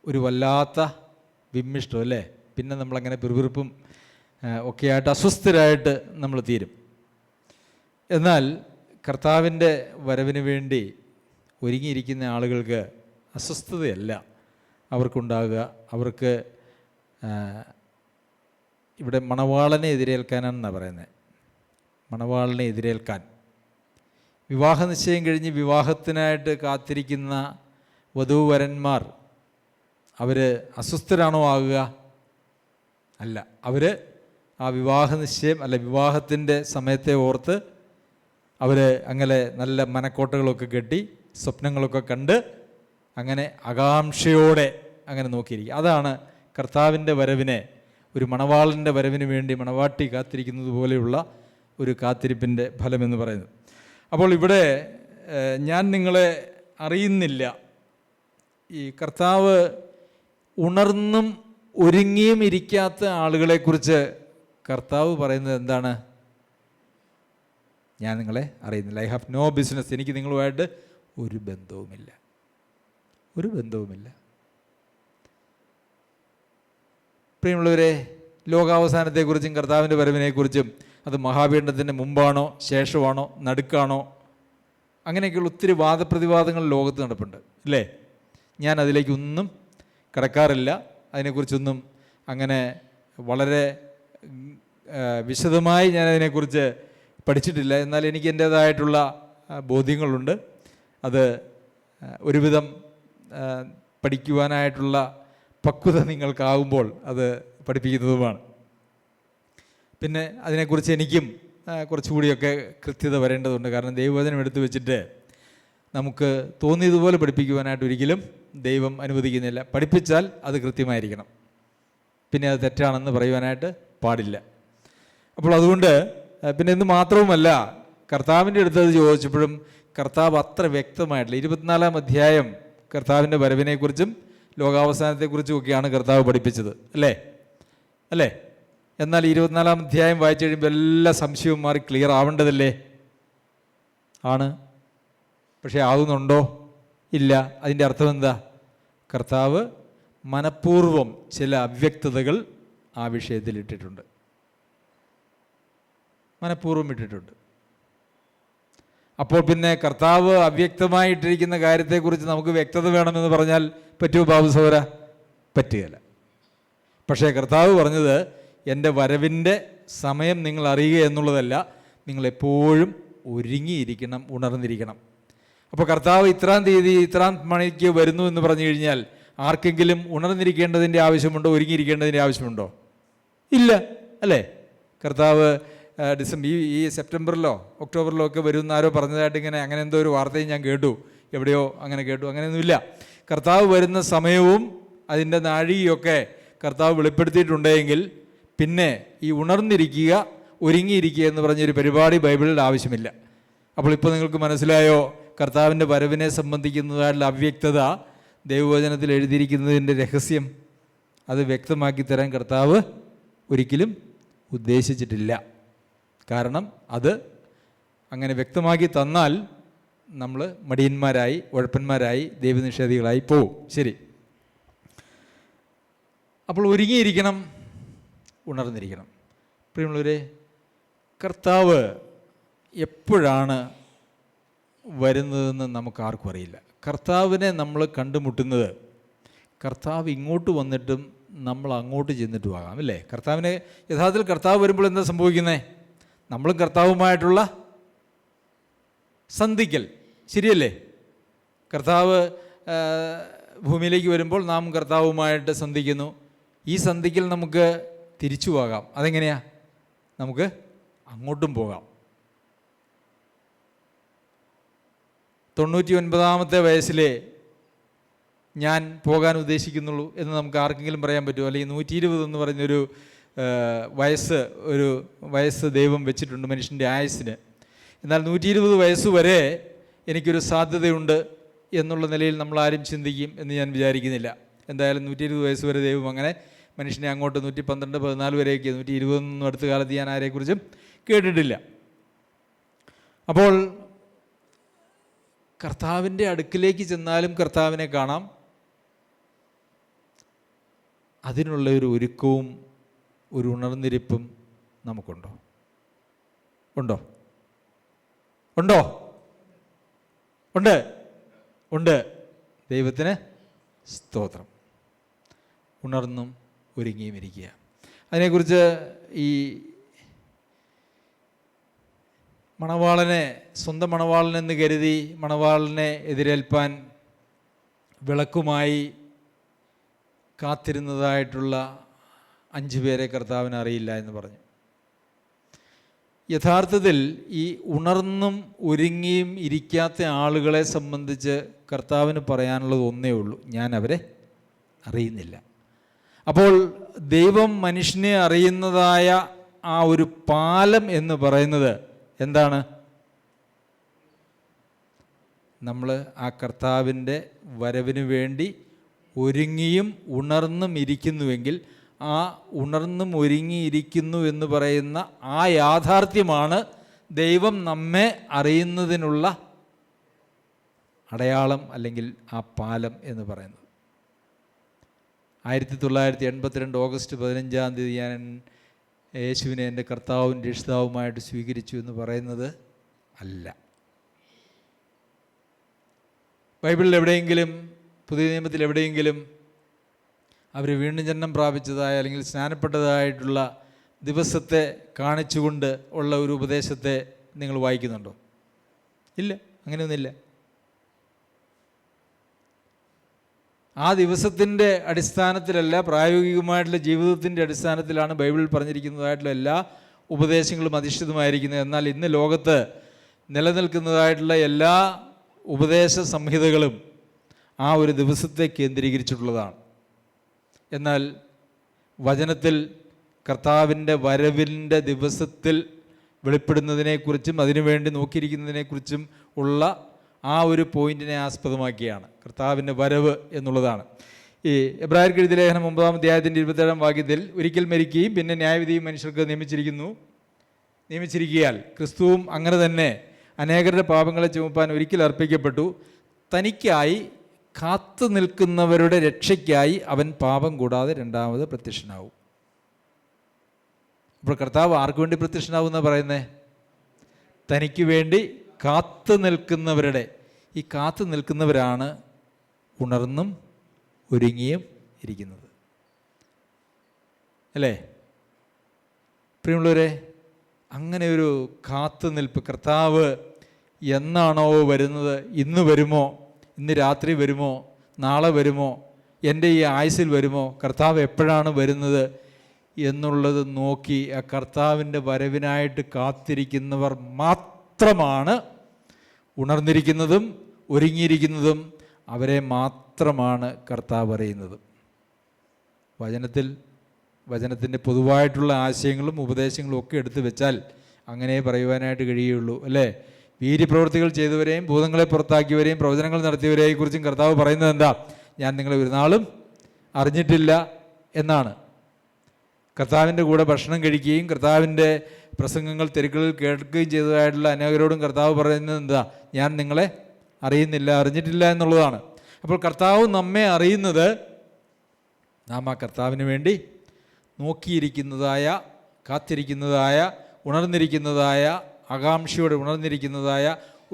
Speaker 1: ഒരു വല്ലാത്ത വിമ്മിഷ്ടം അല്ലേ? പിന്നെ നമ്മളങ്ങനെ പിറുപിറുപ്പും ഒക്കെയായിട്ട് അസ്വസ്ഥരായിട്ട് നമ്മൾ തീരും. എന്നാൽ കർത്താവിൻ്റെ വരവിന് വേണ്ടി ഒരുങ്ങിയിരിക്കുന്ന ആളുകൾക്ക് അസ്വസ്ഥതയല്ല അവർക്കുണ്ടാകുക. അവർക്ക് ഇവിടെ മണവാളനെ എതിരേൽക്കാനാണെന്നാണ് പറയുന്നത്. മണവാളനെ എതിരേൽക്കാൻ, വിവാഹ നിശ്ചയം കഴിഞ്ഞ് വിവാഹത്തിനായിട്ട് കാത്തിരിക്കുന്ന വധൂവരന്മാർ അവർ അസ്വസ്ഥരാണോ ആകുക? അല്ല. അവർ ആ വിവാഹ നിശ്ചയം അല്ല വിവാഹത്തിൻ്റെ സമയത്തെ ഓർത്ത് അവർ അങ്ങനെ നല്ല മനക്കോട്ടകളൊക്കെ കെട്ടി സ്വപ്നങ്ങളൊക്കെ കണ്ട് അങ്ങനെ ആകാംക്ഷയോടെ അങ്ങനെ നോക്കിയിരിക്കുക. അതാണ് കർത്താവിൻ്റെ വരവിനെ, ഒരു മണവാളൻ്റെ വരവിന് വേണ്ടി മണവാട്ടി കാത്തിരിക്കുന്നത് പോലെയുള്ള ഒരു കാത്തിരിപ്പിൻ്റെ ഫലമെന്ന് പറയുന്നത്. അപ്പോൾ ഇവിടെ ഞാൻ നിങ്ങളെ അറിയുന്നില്ല, ഈ കർത്താവ് ഉണർന്നും ഒരുങ്ങിയും ഇരിക്കാത്ത ആളുകളെക്കുറിച്ച് കർത്താവ് പറയുന്നത് എന്താണ്? ഞാൻ നിങ്ങളെ അറിയുന്നില്ല. I have no business. എനിക്ക് നിങ്ങളുമായിട്ട് ഒരു ബന്ധവുമില്ല, ഒരു ബന്ധവുമില്ല. പ്രിയമുള്ളവരെ, ലോകാവസാനത്തെക്കുറിച്ചും കർത്താവിൻ്റെ വരവിനെക്കുറിച്ചും, അത് മഹാപീഠനത്തിൻ്റെ മുമ്പാണോ ശേഷമാണോ നടുക്കാണോ, അങ്ങനെയൊക്കെയുള്ള ഒത്തിരി വാദപ്രതിവാദങ്ങൾ ലോകത്ത് നടപ്പുണ്ട് അല്ലേ? ഞാൻ അതിലേക്കൊന്നും കടക്കാറില്ല, അതിനെക്കുറിച്ചൊന്നും അങ്ങനെ വളരെ വിശദമായി ഞാൻ അതിനെക്കുറിച്ച് പഠിച്ചിട്ടില്ല. എന്നാൽ എനിക്ക് എൻ്റേതായിട്ടുള്ള ബോധ്യങ്ങളുണ്ട്. അത് ഒരുവിധം പഠിക്കുവാനായിട്ടുള്ള പക്വത നിങ്ങൾക്കാവുമ്പോൾ അത് പഠിപ്പിക്കുന്നതുമാണ്. പിന്നെ അതിനെക്കുറിച്ച് എനിക്കും കുറച്ചുകൂടിയൊക്കെ കൃത്യത വരേണ്ടതുണ്ട്. കാരണം ദൈവവചനം എടുത്തു വെച്ചിട്ട് നമുക്ക് തോന്നിയതുപോലെ പഠിപ്പിക്കുവാനായിട്ട് ഒരിക്കലും ദൈവം അനുവദിക്കുന്നില്ല. പഠിപ്പിച്ചാൽ അത് കൃത്യമായിരിക്കണം, പിന്നെ അത് തെറ്റാണെന്ന് പറയുവാനായിട്ട് പാടില്ല. അപ്പോൾ അതുകൊണ്ട് പിന്നെ എന്ന് മാത്രവുമല്ല, കർത്താവിൻ്റെ അടുത്തത് ചോദിച്ചപ്പോഴും കർത്താവ് അത്ര വ്യക്തമായിട്ടില്ല. 24-ാം അധ്യായം കർത്താവിൻ്റെ വരവിനെക്കുറിച്ചും ലോകാവസാനത്തെക്കുറിച്ചും ഒക്കെയാണ് കർത്താവ് പഠിപ്പിച്ചത് അല്ലേ? എന്നാൽ 24-ാം അധ്യായം വായിച്ചു കഴിയുമ്പോൾ എല്ലാ സംശയവും മാറി ക്ലിയർ ആവേണ്ടതല്ലേ? ആണ്. പക്ഷേ ആകുന്നുണ്ടോ? ഇല്ല. അതിൻ്റെ അർത്ഥം എന്താ? കർത്താവ് മനഃപൂർവ്വം ചില അവ്യക്തതകൾ ആ വിഷയത്തിൽ ഇട്ടിട്ടുണ്ട്, മനഃപൂർവ്വം ഇട്ടിട്ടുണ്ട്. അപ്പോൾ പിന്നെ കർത്താവ് അവ്യക്തമായിട്ടിരിക്കുന്ന കാര്യത്തെക്കുറിച്ച് നമുക്ക് വ്യക്തത വേണമെന്ന് പറഞ്ഞാൽ പറ്റുമോ ബാബു സഹോദര? പറ്റുകയില്ല. പക്ഷേ കർത്താവ് പറഞ്ഞത് എൻ്റെ വരവിൻ്റെ സമയം നിങ്ങൾ അറിയുക എന്നുള്ളതല്ല, നിങ്ങളെപ്പോഴും ഒരുങ്ങിയിരിക്കണം, ഉണർന്നിരിക്കണം. അപ്പോൾ കർത്താവ് ഇത്രാം തീയതി ഇത്രാം മണിക്ക് വരുന്നു എന്ന് പറഞ്ഞു കഴിഞ്ഞാൽ ആർക്കെങ്കിലും ഉണർന്നിരിക്കേണ്ടതിൻ്റെ ആവശ്യമുണ്ടോ? ഒരുങ്ങിയിരിക്കേണ്ടതിൻ്റെ ആവശ്യമുണ്ടോ? ഇല്ല, അല്ലേ? കർത്താവ് ഈ സെപ്റ്റംബറിലോ ഒക്ടോബറിലോ ഒക്കെ വരുമെന്ന് ആരോ പറഞ്ഞതായിട്ട് അങ്ങനെ എന്തോ ഒരു വാർത്തയും ഞാൻ കേട്ടു, എവിടെയോ അങ്ങനെ കേട്ടു. അങ്ങനെയൊന്നുമില്ല. കർത്താവ് വരുന്ന സമയവും അതിൻ്റെ നാഴികയൊക്കെ കർത്താവ് വെളിപ്പെടുത്തിയിട്ടുണ്ടെങ്കിൽ പിന്നെ ഈ ഉണർന്നിരിക്കുക, ഒരുങ്ങിയിരിക്കുക എന്ന് പറഞ്ഞൊരു പരിപാടി ബൈബിളിൽ ആവശ്യമില്ല. അപ്പോൾ ഇപ്പോൾ നിങ്ങൾക്ക് മനസ്സിലായോ കർത്താവിൻ്റെ വരവിനെ സംബന്ധിക്കുന്നതായിട്ടുള്ള അവ്യക്തത ദൈവവചനത്തിൽ എഴുതിയിരിക്കുന്നതിൻ്റെ രഹസ്യം? അത് വ്യക്തമാക്കി തരാൻ കർത്താവ് ഒരിക്കലും ഉദ്ദേശിച്ചിട്ടില്ല. കാരണം അത് അങ്ങനെ വ്യക്തമാക്കി തന്നാൽ നമ്മൾ മടിയന്മാരായി, ഉഴപ്പന്മാരായി, ദൈവനിഷേധികളായി പോവും. ശരി. അപ്പോൾ ഒരുങ്ങിയിരിക്കണം, ഉണർന്നിരിക്കണം. പ്രിയമുള്ളവരെ, കർത്താവ് എപ്പോഴാണ് വരുന്നതെന്ന് നമുക്ക് ആർക്കും അറിയില്ല. കർത്താവിനെ നമ്മൾ കണ്ടുമുട്ടുന്നത് കർത്താവ് ഇങ്ങോട്ട് വന്നിട്ടും നമ്മൾ അങ്ങോട്ട് ചെന്നിട്ടും ആകാം, അല്ലേ? കർത്താവിനെ യഥാർത്ഥത്തിൽ കർത്താവ് വരുമ്പോൾ എന്താ സംഭവിക്കുന്നത്? നമ്മളും കർത്താവുമായിട്ടുള്ള സന്ധിക്കൽ, ശരിയല്ലേ? കർത്താവ് ഭൂമിയിലേക്ക് വരുമ്പോൾ നാം കർത്താവുമായിട്ട് സന്ധിക്കുന്നു. ഈ സന്ധിക്കൽ നമുക്ക് തിരിച്ചു പോകാം. അതെങ്ങനെയാ? നമുക്ക് അങ്ങോട്ടും പോകാം. 99ാമത്തെ വയസ്സിലെ ഞാൻ പോകാൻ ഉദ്ദേശിക്കുന്നുള്ളൂ എന്ന് നമുക്ക് ആർക്കെങ്കിലും പറയാൻ പറ്റുമോ? അല്ലെങ്കിൽ 120 എന്ന് പറഞ്ഞൊരു വയസ്സ് ദൈവം വെച്ചിട്ടുണ്ട് മനുഷ്യൻ്റെ ആയുസ്സിന്. എന്നാൽ 120 വയസ്സ് വരെ എനിക്കൊരു സാധ്യതയുണ്ട് എന്നുള്ള നിലയിൽ നമ്മളാരും ചിന്തിക്കും എന്ന് ഞാൻ വിചാരിക്കുന്നില്ല. എന്തായാലും 120 വയസ്സ് വരെ ദൈവം അങ്ങനെ മനുഷ്യനെ അങ്ങോട്ട് 112, 14 വരെയൊക്കെ, 120 അടുത്ത കാലത്ത് ഞാൻ ആരെക്കുറിച്ചും കേട്ടിട്ടില്ല. അപ്പോൾ കർത്താവിൻ്റെ അടുക്കിലേക്ക് ചെന്നാലും കർത്താവിനെ കാണാം. അതിനുള്ള ഒരു ഒരുക്കവും ഒരു ഉണർന്നിരിപ്പും നമുക്കുണ്ടോ? ഉണ്ടോ? ഉണ്ടോ? ഉണ്ട്, ഉണ്ട്. ദൈവത്തിന് സ്തോത്രം. ഉണർന്നും ഒരുങ്ങിയും ഇരിക്കുക. അതിനെക്കുറിച്ച് ഈ സ്വന്തം മണവാളനെന്ന് കരുതി മണവാളനെ എതിരേൽപ്പാൻ വിളക്കുമായി കാത്തിരുന്നതായിട്ടുള്ള 5 പേരെ കർത്താവിന് അറിയില്ല എന്ന് പറഞ്ഞു. യഥാർത്ഥത്തിൽ ഈ ഉണർന്നും ഒരുങ്ങിയും ഇരിക്കാത്ത ആളുകളെ സംബന്ധിച്ച് കർത്താവിന് പറയാനുള്ളത് ഒന്നേ ഉള്ളൂ: ഞാൻ അവരെ അറിയുന്നില്ല. അപ്പോൾ ദൈവം മനുഷ്യനെ അറിയുന്നതായ ആ ഒരു പാലം എന്ന് പറയുന്നത് എന്താണ്? നമ്മൾ ആ കർത്താവിൻ്റെ വരവിന് വേണ്ടി ഒരുങ്ങിയും ഉണർന്നും ഇരിക്കുന്നുവെങ്കിൽ, ആ ഉണർന്നും ഒരുങ്ങിയിരിക്കുന്നു എന്ന് പറയുന്ന ആ യാഥാർത്ഥ്യമാണ് ദൈവം നമ്മെ അറിയുന്നതിനുള്ള അടയാളം, അല്ലെങ്കിൽ ആ പാലം എന്ന് പറയുന്നത്. 1982 ഓഗസ്റ്റ് 15 ഞാൻ യേശുവിനെ എൻ്റെ കർത്താവും രക്ഷിതാവുമായിട്ട് സ്വീകരിച്ചു എന്ന് പറയുന്നത് അല്ല. ബൈബിളിൽ എവിടെയെങ്കിലും, പുതിയ നിയമത്തിൽ എവിടെയെങ്കിലും അവർ വീണ്ടും ജനനം പ്രാപിച്ചതായ അല്ലെങ്കിൽ സ്നാനപ്പെട്ടതായിട്ടുള്ള ദിവസത്തെ കാണിച്ചുകൊണ്ട് ഉള്ള ഒരു ഉപദേശത്തെ നിങ്ങൾ വായിക്കുന്നുണ്ടോ? ഇല്ല, അങ്ങനെയൊന്നുമില്ല. ആ ദിവസത്തിൻ്റെ അടിസ്ഥാനത്തിലല്ല, പ്രായോഗികമായിട്ടുള്ള ജീവിതത്തിൻ്റെ അടിസ്ഥാനത്തിലാണ് ബൈബിളിൽ പറഞ്ഞിരിക്കുന്നതായിട്ടുള്ള എല്ലാ ഉപദേശങ്ങളും അധിഷ്ഠിതമായിരിക്കുന്നത്. എന്നാൽ ഇന്ന് ലോകത്ത് നിലനിൽക്കുന്നതായിട്ടുള്ള എല്ലാ ഉപദേശ സംഹിതകളും ആ ഒരു ദിവസത്തെ കേന്ദ്രീകരിച്ചിട്ടുള്ളതാണ്. എന്നാൽ വചനത്തിൽ കർത്താവിൻ്റെ വരവിൻ്റെ ദിവസത്തിൽ വെളിപ്പെടുന്നതിനെക്കുറിച്ചും അതിനുവേണ്ടി നോക്കിയിരിക്കുന്നതിനെക്കുറിച്ചും ഉള്ള ആ ഒരു പോയിന്റിനെ ആസ്പദമാക്കിയാണ് കർത്താവിൻ്റെ വരവ് എന്നുള്ളതാണ്. ഈ എബ്രായർക്ക് എഴുതിയ ലേഖനം 9-ാം അധ്യായത്തിൻ്റെ 27-ാം വാക്യത്തിൽ, ഒരിക്കൽ മരിക്കുകയും പിന്നെ ന്യായവിധിയും മനുഷ്യർക്ക് നിയമിച്ചിരിക്കുകയാൽ ക്രിസ്തുവും അങ്ങനെ തന്നെ അനേകരുടെ പാപങ്ങളെ ചുമപ്പാൻ ഒരിക്കൽ അർപ്പിക്കപ്പെട്ടു. തനിക്കായി കാത്തു നിൽക്കുന്നവരുടെ രക്ഷയ്ക്കായി അവൻ പാപം കൂടാതെ രണ്ടാമത് പ്രത്യക്ഷനാവും. അപ്പോൾ കർത്താവ് ആർക്ക് വേണ്ടി പ്രത്യക്ഷനാവും എന്നാണ് പറയുന്നത്? തനിക്ക് വേണ്ടി കാത്തു നിൽക്കുന്നവരുടെ. ഈ കാത്തു നിൽക്കുന്നവരാണ് ഉണർന്നും ഒരുങ്ങിയും ഇരിക്കുന്നത്, അല്ലേ? പ്രിയമുള്ളവരെ, അങ്ങനെ ഒരു കാത്തു നിൽപ്പ്, കർത്താവ് എന്നാണോ വരുന്നത്, ഇന്ന് വരുമോ, ഇന്ന് രാത്രി വരുമോ, നാളെ വരുമോ, എൻ്റെ ഈ ആയുസ്സിൽ വരുമോ, കർത്താവ് എപ്പോഴാണ് വരുന്നത് എന്നുള്ളത് നോക്കി ആ കർത്താവിൻ്റെ വരവിനായിട്ട് കാത്തിരിക്കുന്നവർ മാത്രമാണ് ഉണർന്നിരിക്കുന്നതും ഒരുങ്ങിയിരിക്കുന്നതും. അവരെ മാത്രമാണ് കർത്താവ് അറിയുന്നത്. വചനത്തിൻ്റെ പൊതുവായിട്ടുള്ള ആശയങ്ങളും ഉപദേശങ്ങളും ഒക്കെ എടുത്തു വെച്ചാൽ അങ്ങനെ പറയുവാനായിട്ട് കഴിയുള്ളൂ, അല്ലേ? വീര്യപ്രവൃത്തികൾ ചെയ്തവരെയും ഭൂതങ്ങളെ പുറത്താക്കിയവരെയും പ്രവചനങ്ങൾ നടത്തിയവരെയും കുറിച്ചും കർത്താവ് പറയുന്നത് എന്താ? ഞാൻ നിങ്ങളെ ഒരു നാളും അറിഞ്ഞിട്ടില്ല എന്നാണ്. കർത്താവിൻ്റെ കൂടെ ഭക്ഷണം കഴിക്കുകയും കർത്താവിൻ്റെ പ്രസംഗങ്ങൾ തെരുക്കളിൽ കേൾക്കുകയും ചെയ്തതായിട്ടുള്ള അനേകരോടും കർത്താവ് പറയുന്നത് എന്താ? ഞാൻ നിങ്ങളെ അറിഞ്ഞിട്ടില്ല എന്നുള്ളതാണ്. അപ്പോൾ കർത്താവ് നമ്മെ അറിയുന്നത് നാം ആ കർത്താവിന് വേണ്ടി നോക്കിയിരിക്കുന്നതായ, കാത്തിരിക്കുന്നതായ, ഉണർന്നിരിക്കുന്നതായ, ആകാംക്ഷയോടെ ഉണർന്നിരിക്കുന്നതായ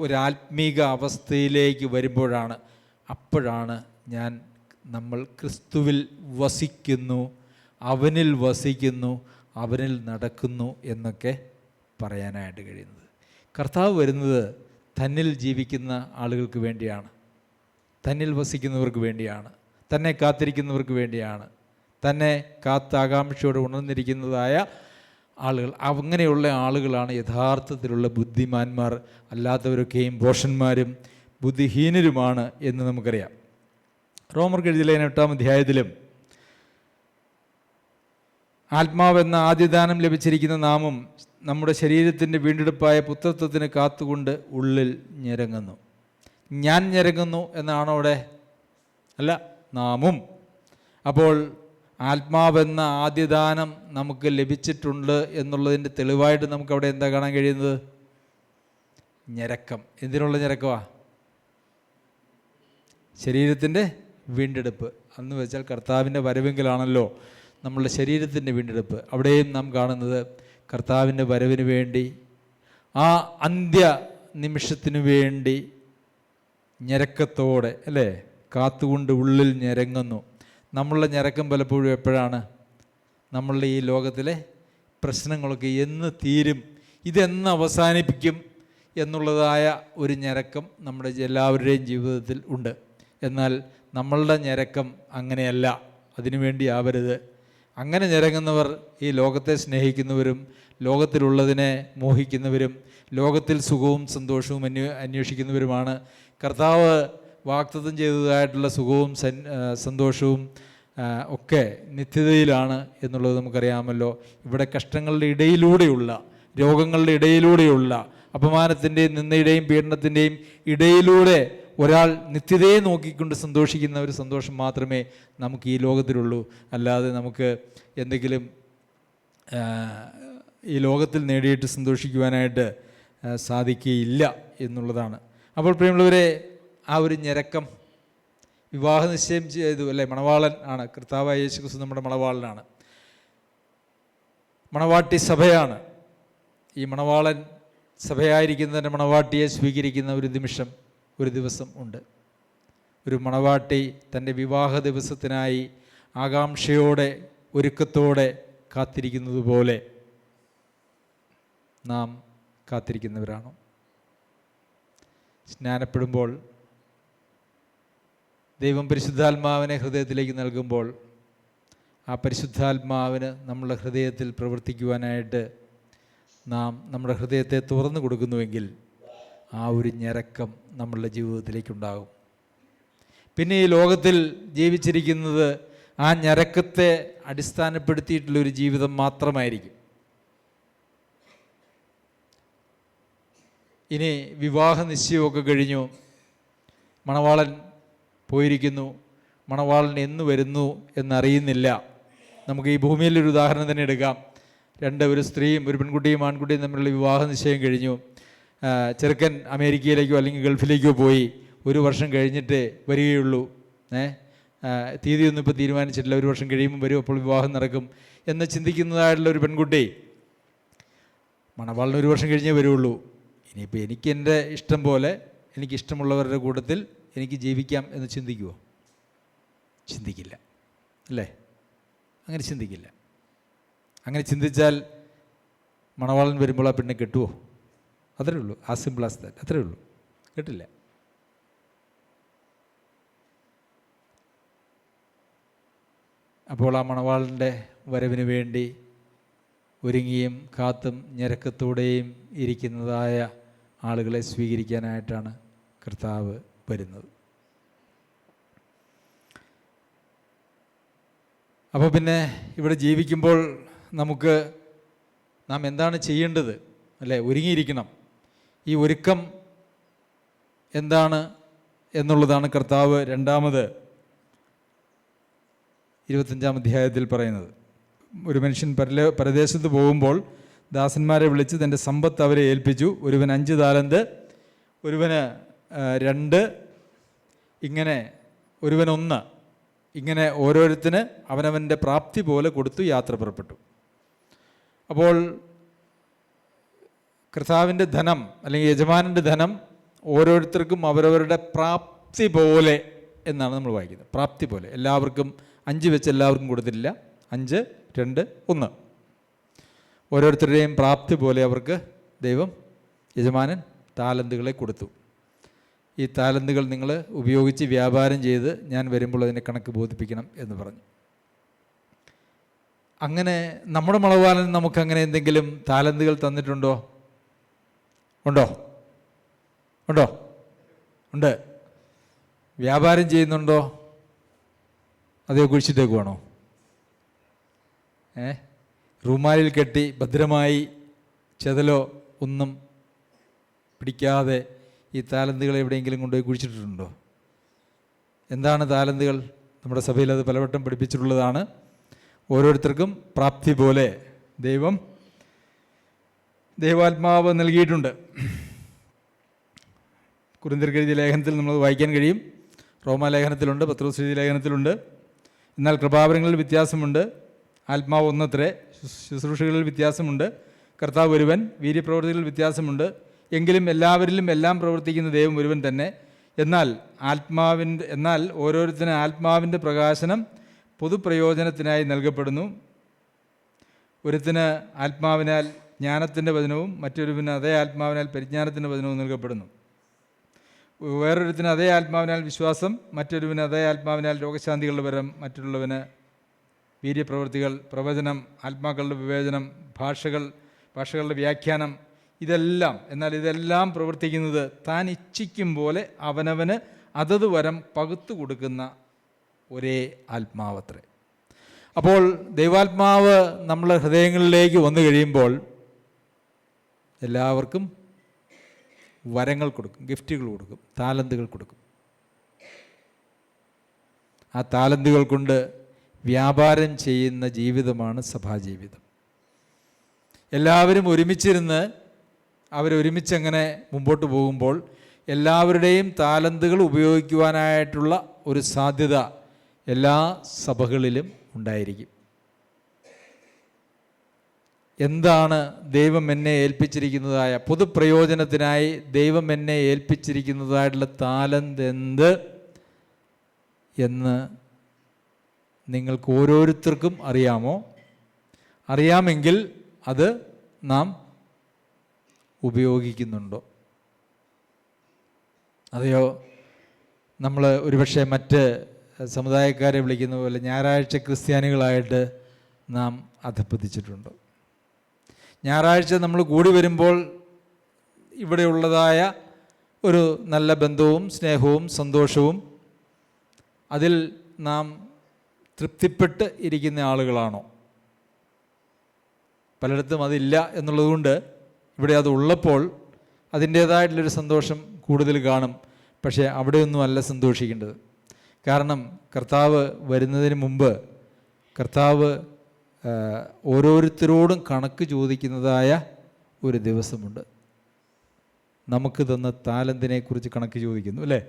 Speaker 1: ഒരു ആത്മീക അവസ്ഥയിലേക്ക് വരുമ്പോഴാണ്. അപ്പോഴാണ് നമ്മൾ ക്രിസ്തുവിൽ വസിക്കുന്നു, അവനിൽ വസിക്കുന്നു, അവനിൽ നടക്കുന്നു എന്നൊക്കെ പറയാനായിട്ട് കഴിയുന്നത്. കർത്താവ് വരുന്നത് തന്നിൽ ജീവിക്കുന്ന ആളുകൾക്ക് വേണ്ടിയാണ്, തന്നിൽ വസിക്കുന്നവർക്ക് വേണ്ടിയാണ്, തന്നെ കാത്തിരിക്കുന്നവർക്ക് വേണ്ടിയാണ്, തന്നെ ആകാംക്ഷയോടെ ഉണർന്നിരിക്കുന്നതായ ആളുകൾ. അങ്ങനെയുള്ള ആളുകളാണ് യഥാർത്ഥത്തിലുള്ള ബുദ്ധിമാന്മാർ. അല്ലാത്തവരൊക്കെയും ഭോഷന്മാരും ബുദ്ധിഹീനരുമാണ് എന്ന് നമുക്കറിയാം. റോമർക്ക് എഴുതിയ 8-ാം അധ്യായത്തിലും ആത്മാവെന്ന ആദ്യദാനം ലഭിച്ചിരിക്കുന്ന നാമും നമ്മുടെ ശരീരത്തിൻ്റെ വീണ്ടെടുപ്പായ പുത്രത്വത്തിന് കാത്തുകൊണ്ട് ഉള്ളിൽ ഞരങ്ങുന്നു. ഞാൻ ഞരങ്ങുന്നു എന്നാണോ അവിടെ? അല്ല, നാമും. അപ്പോൾ ആത്മാവെന്ന ആദ്യദാനം നമുക്ക് ലഭിച്ചിട്ടുണ്ട് എന്നുള്ളതിൻ്റെ തെളിവായിട്ട് നമുക്കവിടെ എന്താ കാണാൻ കഴിയുന്നത്? ഞരക്കം. എന്തിനുള്ള ഞരക്കമാണ്? ശരീരത്തിൻ്റെ വീണ്ടെടുപ്പ്. അന്ന് വെച്ചാൽ കർത്താവിൻ്റെ വരവെങ്കിലാണല്ലോ നമ്മളുടെ ശരീരത്തിൻ്റെ വീണ്ടെടുപ്പ്. അവിടെയും നാം കാണുന്നത് കർത്താവിൻ്റെ വരവിന് വേണ്ടി, ആ അന്ത്യ നിമിഷത്തിനു വേണ്ടി ഞരക്കത്തോടെ, അല്ലേ, കാത്തുകൊണ്ട് ഉള്ളിൽ ഞരങ്ങുന്നു. നമ്മളുടെ ഞരക്കം പലപ്പോഴും എപ്പോഴാണ്? നമ്മളുടെ ഈ ലോകത്തിലെ പ്രശ്നങ്ങളൊക്കെ എന്ന് തീരും, ഇതെന്ന് അവസാനിപ്പിക്കും എന്നുള്ളതായ ഒരു ഞരക്കം നമ്മുടെ എല്ലാവരുടെയും ജീവിതത്തിൽ ഉണ്ട്. എന്നാൽ നമ്മളുടെ ഞരക്കം അങ്ങനെയല്ല. അതിനുവേണ്ടി ആവരുത്. അങ്ങനെ ഞരങ്ങുന്നവർ ഈ ലോകത്തെ സ്നേഹിക്കുന്നവരും ലോകത്തിലുള്ളതിനെ മോഹിക്കുന്നവരും ലോകത്തിൽ സുഖവും സന്തോഷവും അന്വേഷിക്കുന്നവരുമാണ്. കർത്താവ് വാഗ്ദത്തം ചെയ്തതായിട്ടുള്ള സുഖവും സന്തോഷവും ഒക്കെ നിത്യതയിലാണ് എന്നുള്ളത് നമുക്കറിയാമല്ലോ. ഇവിടെ കഷ്ടങ്ങളുടെ ഇടയിലൂടെയുള്ള, രോഗങ്ങളുടെ ഇടയിലൂടെയുള്ള, അപമാനത്തിൻ്റെയും നിന്ദയുടെയും പീഡനത്തിൻ്റെയും ഇടയിലൂടെ ഒരാൾ നിത്യതയെ നോക്കിക്കൊണ്ട് സന്തോഷിക്കുന്ന ഒരു സന്തോഷം മാത്രമേ നമുക്ക് ഈ ലോകത്തിലുള്ളൂ. അല്ലാതെ നമുക്ക് എന്തെങ്കിലും ഈ ലോകത്തിൽ നേടിയിട്ട് സന്തോഷിക്കുവാനായിട്ട് സാധിക്കുകയില്ല എന്നുള്ളതാണ്. അപ്പോൾ പ്രിയമുള്ളവരെ, ആ ഒരു ഞരക്കം, വിവാഹ നിശ്ചയം ചെയ്തു, അല്ലേ, മണവാളൻ ആണ് കർത്താവായ യേശു ക്രിസ്തു. നമ്മുടെ മണവാളനാണ്, മണവാട്ടി സഭയാണ്. ഈ മണവാളൻ സഭയായിരിക്കുന്നതിൻ്റെ മണവാട്ടിയെ സ്വീകരിക്കുന്ന ഒരു നിമിഷം, ഒരു ദിവസം ഉണ്ട്. ഒരു മണവാട്ടി തൻ്റെ വിവാഹ ദിവസത്തിനായി ആകാംക്ഷയോടെ, ഒരുക്കത്തോടെ കാത്തിരിക്കുന്നത് പോലെ നാം കാത്തിരിക്കുന്നവരാണ്. സ്നാനപ്പെടുമ്പോൾ ദൈവം പരിശുദ്ധാത്മാവിനെ ഹൃദയത്തിലേക്ക് നൽകുമ്പോൾ ആ പരിശുദ്ധാത്മാവിന് നമ്മുടെ ഹൃദയത്തിൽ പ്രവർത്തിക്കുവാനായിട്ട് നാം നമ്മുടെ ഹൃദയത്തെ തുറന്നു കൊടുക്കുന്നുവെങ്കിൽ ആ ഒരു ഞരക്കം നമ്മളുടെ ജീവിതത്തിലേക്കുണ്ടാകും. പിന്നെ ഈ ലോകത്തിൽ ജീവിച്ചിരിക്കുന്നത് ആ ഞരക്കത്തെ അടിസ്ഥാനപ്പെടുത്തിയിട്ടുള്ളൊരു ജീവിതം മാത്രമായിരിക്കും. ഇനി വിവാഹ നിശ്ചയമൊക്കെ കഴിഞ്ഞു, മണവാളൻ പോയിരിക്കുന്നു, മണവാളൻ എന്ന് വരുന്നു എന്നറിയുന്നില്ല. നമുക്ക് ഈ ഭൂമിയിലൊരു ഉദാഹരണം തന്നെ എടുക്കാം. ഒരു സ്ത്രീയും ഒരു പെൺകുട്ടിയും ആൺകുട്ടിയും തമ്മിലുള്ള വിവാഹ നിശ്ചയം കഴിഞ്ഞു. ചെറുക്കൻ അമേരിക്കയിലേക്കോ അല്ലെങ്കിൽ ഗൾഫിലേക്കോ പോയി 1 വർഷം കഴിഞ്ഞിട്ടേ വരികയുള്ളൂ. തീയതിയൊന്നും ഇപ്പോൾ തീരുമാനിച്ചിട്ടില്ല, 1 വർഷം കഴിയുമ്പോൾ വരും, അപ്പോൾ വിവാഹം നടക്കും എന്ന് ചിന്തിക്കുന്നതായിട്ടുള്ള ഒരു പെൺകുട്ടി, മണവാളിന് 1 വർഷം കഴിഞ്ഞേ വരുള്ളൂ. ഇനിയിപ്പോൾ എനിക്ക് എൻ്റെ ഇഷ്ടം പോലെ, എനിക്കിഷ്ടമുള്ളവരുടെ കൂട്ടത്തിൽ എനിക്ക് ജീവിക്കാം എന്ന് ചിന്തിക്കുമോ? ചിന്തിക്കില്ല, അല്ലേ? അങ്ങനെ ചിന്തിക്കില്ല. അങ്ങനെ ചിന്തിച്ചാൽ മണവാളൻ വരുമ്പോൾ ആ പെണ്ണെ കെട്ടുമോ? അത്രേ ഉള്ളൂ. ആ സിമ്പിൾ ആസ് ദാറ്റ്. അത്രേ ഉള്ളൂ. കേട്ടില്ല. അപ്പോൾ ആ മണവാളൻ്റെ വരവിന് വേണ്ടി ഒരുങ്ങിയും കാത്തും ഞരക്കത്തോടെയും ഇരിക്കുന്നതായ ആളുകളെ സ്വീകരിക്കാനായിട്ടാണ് കർത്താവ് വരുന്നത്. അപ്പോൾ പിന്നെ ഇവിടെ ജീവിക്കുമ്പോൾ നാം എന്താണ് ചെയ്യേണ്ടത്, അല്ലേ? ഒരുങ്ങിയിരിക്കണം. ഈ ഒരുക്കം എന്താണ് എന്നുള്ളതാണ് കർത്താവ് 25-ാം അധ്യായത്തിൽ പറയുന്നത്. ഒരു മനുഷ്യൻ പരദേശത്ത് പോകുമ്പോൾ ദാസന്മാരെ വിളിച്ച് തൻ്റെ സമ്പത്ത് അവരെ ഏൽപ്പിച്ചു. ഒരുവൻ 5 താലന്ത്, ഒരുവന് 2, ഇങ്ങനെ ഒരുവൻ 1, ഇങ്ങനെ ഓരോരുത്തന് അവനവൻ്റെ പ്രാപ്തി പോലെ കൊടുത്തു യാത്ര പുറപ്പെട്ടു. അപ്പോൾ കർത്താവിൻ്റെ ധനം അല്ലെങ്കിൽ യജമാനൻ്റെ ധനം ഓരോരുത്തർക്കും അവരവരുടെ പ്രാപ്തി പോലെ എന്നാണ് നമ്മൾ വായിക്കുന്നത്. പ്രാപ്തി പോലെ. എല്ലാവർക്കും 5 വെച്ച് എല്ലാവർക്കും കൊടുത്തിട്ടില്ല. 5, 2, 1. ഓരോരുത്തരുടെയും പ്രാപ്തി പോലെ അവർക്ക് ദൈവം യജമാനൻ താലന്തുകളെ കൊടുത്തു. ഈ താലന്തുകൾ നിങ്ങൾ ഉപയോഗിച്ച് വ്യാപാരം ചെയ്ത് ഞാൻ വരുമ്പോൾ അതിൻ്റെ കണക്ക് ബോധിപ്പിക്കണം എന്ന് പറഞ്ഞു. അങ്ങനെ നമ്മുടെ മണവാളൻ നമുക്കങ്ങനെ എന്തെങ്കിലും താലന്തുകൾ തന്നിട്ടുണ്ടോ? ഉണ്ടോ? ഉണ്ട്. വ്യാപാരം ചെയ്യുന്നുണ്ടോ? അതോ കുഴിച്ചിട്ടേക്കുവാണോ? റൂമാലിൽ കെട്ടി ഭദ്രമായി ചെതലോ ഒന്നും പിടിക്കാതെ ഈ താലന്തുകൾ എവിടെയെങ്കിലും കൊണ്ടുപോയി കുഴിച്ചിട്ടുണ്ടോ? എന്താണ് താലന്തുകൾ? നമ്മുടെ സഭയിൽ അത് പലവട്ടം പഠിപ്പിച്ചിട്ടുള്ളതാണ്. ഓരോരുത്തർക്കും പ്രാപ്തി പോലെ ദൈവാത്മാവ് നൽകിയിട്ടുണ്ട്. കൊരിന്ത്യർക്ക് എഴുതിയ ലേഖനത്തിൽ നമ്മൾ വായിക്കാൻ കഴിയും. റോമാലേഖനത്തിലുണ്ട്, പത്രോസ് എഴുതിയ ലേഖനത്തിലുണ്ട്. എന്നാൽ കൃപാവരങ്ങളിൽ വ്യത്യാസമുണ്ട്, ആത്മാവ് ഒന്നത്രേ. ശുശ്രൂഷകളിൽ വ്യത്യാസമുണ്ട്, കർത്താവ് ഒരുവൻ. വീര്യപ്രവൃത്തികളിൽ വ്യത്യാസമുണ്ട്, എങ്കിലും എല്ലാവരിലും എല്ലാം പ്രവർത്തിക്കുന്ന ദൈവം ഒരുവൻ തന്നെ. എന്നാൽ ഓരോരുത്തരും ആത്മാവിൻ്റെ പ്രകാശനം പൊതുപ്രയോജനത്തിനായി നൽകപ്പെടുന്നു. ഒരുത്തിന് ആത്മാവിനാൽ ജ്ഞാനത്തിൻ്റെ വചനവും മറ്റൊരുവിന് അതേ ആത്മാവിനാൽ പരിജ്ഞാനത്തിൻ്റെ വചനവും നൽകപ്പെടുന്നു. വേറൊരുത്തിന് അതേ ആത്മാവിനാൽ വിശ്വാസം, മറ്റൊരുവിന് അതേ ആത്മാവിനാൽ രോഗശാന്തികളുടെ വരം, മറ്റുള്ളവന് വീര്യപ്രവൃത്തികൾ, പ്രവചനം, ആത്മാക്കളുടെ വിവേചനം, ഭാഷകളുടെ വ്യാഖ്യാനം. എന്നാൽ ഇതെല്ലാം പ്രവർത്തിക്കുന്നത് താൻ ഇച്ഛിക്കും പോലെ അവനവന് അതത് വരം പകുത്തു കൊടുക്കുന്ന ഒരേ ആത്മാവത്രേ. അപ്പോൾ ദൈവാത്മാവ് നമ്മളെ ഹൃദയങ്ങളിലേക്ക് വന്നു കഴിയുമ്പോൾ എല്ലാവർക്കും വരങ്ങൾ കൊടുക്കും, ഗിഫ്റ്റുകൾ കൊടുക്കും, താലന്തുകൾ കൊടുക്കും. ആ താലന്തുകൾ കൊണ്ട് വ്യാപാരം ചെയ്യുന്ന ജീവിതമാണ് സഭാജീവിതം. എല്ലാവരും ഒരുമിച്ചിരുന്ന് അവരൊരുമിച്ചങ്ങനെ മുമ്പോട്ട് പോകുമ്പോൾ എല്ലാവരുടെയും താലന്തുകൾ ഉപയോഗിക്കുവാനായിട്ടുള്ള ഒരു സാധ്യത എല്ലാ സഭകളിലും ഉണ്ടായിരിക്കും. എന്താണ് ദൈവം എന്നെ ഏൽപ്പിച്ചിരിക്കുന്നതായ പൊതുപ്രയോജനത്തിനായി ദൈവം എന്നെ ഏൽപ്പിച്ചിരിക്കുന്നതായിട്ടുള്ള താലന്ത് എന്ത് എന്ന് നിങ്ങൾക്ക് ഓരോരുത്തർക്കും അറിയാമോ? അറിയാമെങ്കിൽ അത് നാം ഉപയോഗിക്കുന്നുണ്ടോ? അതെയോ നമ്മൾ ഒരുപക്ഷെ മറ്റ് സമുദായക്കാരെ വിളിക്കുന്ന പോലെ ഞായറാഴ്ച ക്രിസ്ത്യാനികളായിട്ട് നാം അധപ്പതിച്ചിട്ടുണ്ടോ? ഞായറാഴ്ച നമ്മൾ കൂടി വരുമ്പോൾ ഇവിടെയുള്ളതായ ഒരു നല്ല ബന്ധവും സ്നേഹവും സന്തോഷവും അതിൽ നാം തൃപ്തിപ്പെട്ട് ഇരിക്കുന്ന ആളുകളാണോ? പലയിടത്തും അതില്ല എന്നുള്ളതുകൊണ്ട് ഇവിടെ അത് ഉള്ളപ്പോൾ അതിൻ്റേതായിട്ടുള്ളൊരു സന്തോഷം കൂടുതൽ കാണും. പക്ഷേ അവിടെയൊന്നും അല്ല സന്തോഷിക്കേണ്ടത്. കാരണം കർത്താവ് വരുന്നതിന് മുമ്പ് കർത്താവ് ഓരോരുത്തരോടും കണക്ക് ചോദിക്കുന്നതായ ഒരു ദിവസമുണ്ട്. നമുക്ക് തന്ന താലന്തിനെക്കുറിച്ച് കണക്ക് ചോദിക്കുന്നു, അല്ലേ?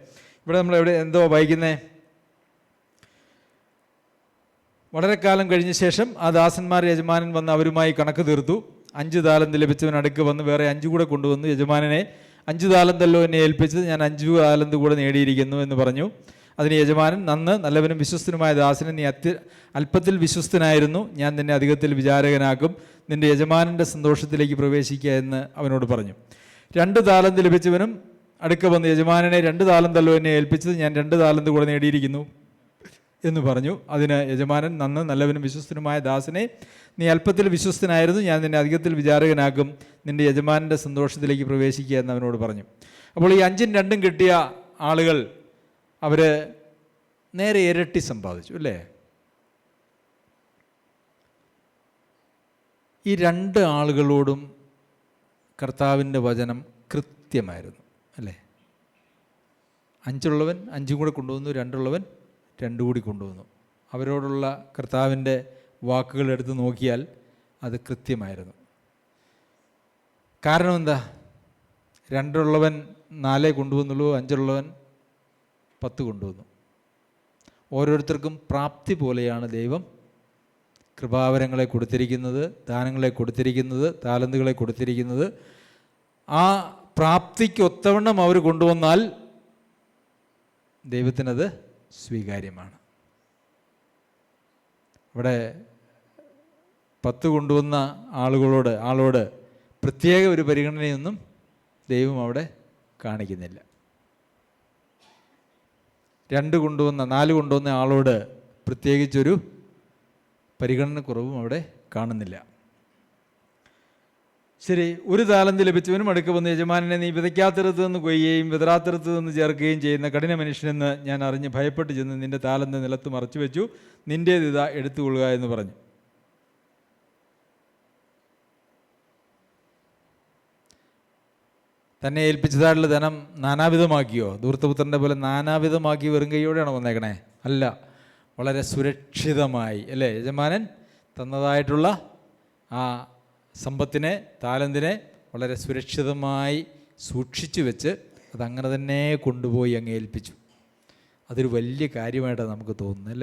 Speaker 1: ഇവിടെ നമ്മൾ എന്തോ വായിക്കുന്നേ? വളരെ കാലം കഴിഞ്ഞ ശേഷം ആ ദാസന്മാർ യജമാനൻ വന്ന് അവരുമായി കണക്ക് തീർത്തു. 5 താലന്ത് ലഭിച്ചവൻ അടുക്ക് വന്ന് വേറെ 5 കൂടെ കൊണ്ടുവന്നു. യജമാനനെ 5 താലന്തല്ലോ എന്നെ ഏൽപ്പിച്ചത്, ഞാൻ 5 താലന്ത് കൂടെ നേടിയിരിക്കുന്നു എന്ന് പറഞ്ഞു. അതിന് യജമാനൻ, നന്ന് നല്ലവനും വിശ്വസ്തനുമായ ദാസന്, നീ അല്പത്തിൽ വിശ്വസ്തനായിരുന്നു, ഞാൻ നിന്നെ അധികത്തിൽ വിചാരകനാക്കും, നിന്റെ യജമാനൻ്റെ സന്തോഷത്തിലേക്ക് പ്രവേശിക്കുക എന്ന് അവനോട് പറഞ്ഞു. 2 താലന്ത് ലഭിച്ചവനും അടുക്ക വന്ന്, യജമാനനെ 2 താലന്തല്ലോ എന്നെ ഏൽപ്പിച്ചത്, ഞാൻ 2 താലന്ത് കൂടെ നേടിയിരിക്കുന്നു എന്ന് പറഞ്ഞു. അതിന് യജമാനൻ, നന്ന് നല്ലവനും വിശ്വസ്തനുമായ ദാസനെ, നീ അല്പത്തിൽ വിശ്വസ്തനായിരുന്നു, ഞാൻ നിന്നെ അധികത്തിൽ വിചാരകനാക്കും, നിന്റെ യജമാനൻ്റെ സന്തോഷത്തിലേക്ക് പ്രവേശിക്കുക എന്ന് അവനോട് പറഞ്ഞു. അപ്പോൾ ഈ 5ഉം 2ഉം കിട്ടിയ ആളുകൾ അവർ നേരെ ഇരട്ടി സമ്പാദിച്ചു, അല്ലേ? ഈ 2 ആളുകളോടും കർത്താവിൻ്റെ വചനം കൃത്യമായിരുന്നു, അല്ലേ? 5 ഉള്ളവൻ 5 കൂടെ കൊണ്ടുവന്നു, 2 ഉള്ളവൻ 2 കൂടി കൊണ്ടുവന്നു. അവരോടുള്ള കർത്താവിൻ്റെ വാക്കുകൾ എടുത്ത് നോക്കിയാൽ അത് കൃത്യമായിരുന്നു. കാരണം എന്താ? 2 4 കൊണ്ടുവന്നുള്ളൂ, 5 10 കൊണ്ടുവന്നു. ഓരോരുത്തർക്കും പ്രാപ്തി പോലെയാണ് ദൈവം കൃപാവരങ്ങളെ കൊടുത്തിരിക്കുന്നത്, ദാനങ്ങളെ കൊടുത്തിരിക്കുന്നത്, താലന്തുകളെ കൊടുത്തിരിക്കുന്നത്. ആ പ്രാപ്തിക്ക് ഒത്തവണ്ണം അവർ കൊണ്ടുവന്നാൽ ദൈവത്തിനത് സ്വീകാര്യമാണ്. അവിടെ 10 കൊണ്ടുവന്ന ആളോട് പ്രത്യേക ഒരു പരിഗണനയൊന്നും ദൈവം അവിടെ കാണിക്കുന്നില്ല. 4 കൊണ്ടുവന്ന ആളോട് പ്രത്യേകിച്ചൊരു പരിഗണനക്കുറവും അവിടെ കാണുന്നില്ല. ശരി, 1 താലന്ത് ലഭിച്ചവനും അടുക്ക വന്ന്, യജമാനനെ നീ വിതയ്ക്കാത്തിടത്ത് നിന്ന് കൊയ്യുകയും വിതറാത്തിടത്ത് നിന്ന് ചേർക്കുകയും ചെയ്യുന്ന കഠിന മനുഷ്യനെന്ന് ഞാൻ അറിഞ്ഞ് ഭയപ്പെട്ട് ചെന്ന് നിന്റെ താലന്ത് നിലത്ത് മറച്ചു വെച്ചു, നിൻ്റേതിതാ എടുത്തുകൊള്ളുക എന്ന് പറഞ്ഞു. തന്നെ ഏൽപ്പിച്ചതായിട്ടുള്ള ധനം നാനാവിധമാക്കിയോ? ധൂർത്തപുത്രൻ്റെ പോലെ നാനാവിധമാക്കി വെറും കൈയോടെയാണോ വന്നേക്കണേ? അല്ല, വളരെ സുരക്ഷിതമായി, അല്ലേ? യജമാനൻ തന്നതായിട്ടുള്ള ആ സമ്പത്തിനെ, താലന്തിനെ വളരെ സുരക്ഷിതമായി സൂക്ഷിച്ചു വെച്ച് അതങ്ങനെ തന്നെ കൊണ്ടുപോയി അങ്ങ് ഏൽപ്പിച്ചു. അതൊരു വലിയ കാര്യമായിട്ടാണ് നമുക്ക് തോന്നുന്നത്,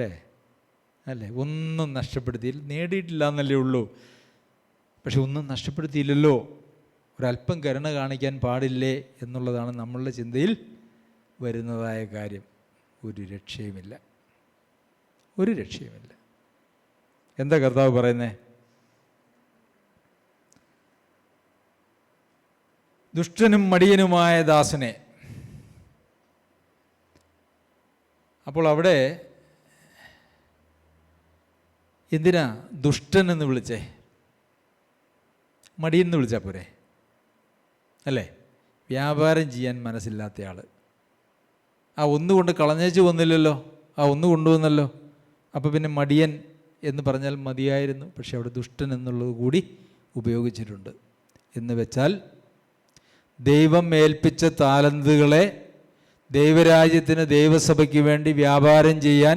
Speaker 1: അല്ലേ? ഒന്നും നഷ്ടപ്പെടുത്തിയില്ല, നേടിയിട്ടില്ല എന്നല്ലേ ഉള്ളൂ. പക്ഷെ ഒന്നും നഷ്ടപ്പെടുത്തിയില്ലല്ലോ, ഒരല്പം കരുണ കാണിക്കാൻ പാടില്ലേ എന്നുള്ളതാണ് നമ്മളുടെ ചിന്തയിൽ വരുന്നതായ കാര്യം. ഒരു രക്ഷയുമില്ല. എന്താ കർത്താവ് പറയുന്നേ? ദുഷ്ടനും മടിയനുമായ ദാസനെ. അപ്പോൾ അവിടെ എന്തിനാ ദുഷ്ടൻ എന്ന് വിളിച്ചേ? മടിയെന്ന് വിളിച്ചാൽ പോരെ, അല്ലേ? വ്യാപാരം ചെയ്യാൻ മനസ്സില്ലാത്ത ആൾ. ആ ഒന്നുകൊണ്ട് കളഞ്ഞേച്ച് വന്നില്ലല്ലോ, ആ ഒന്ന് കൊണ്ടുവന്നല്ലോ. അപ്പോൾ പിന്നെ മടിയൻ എന്ന് പറഞ്ഞാൽ മതിയായിരുന്നു. പക്ഷെ അവിടെ ദുഷ്ടൻ എന്നുള്ളത് കൂടി ഉപയോഗിച്ചിട്ടുണ്ട്. എന്ന് വെച്ചാൽ ദൈവം ഏൽപ്പിച്ച താലന്തുകളെ ദൈവരാജ്യത്തിന്, ദൈവസഭയ്ക്ക് വേണ്ടി വ്യാപാരം ചെയ്യാൻ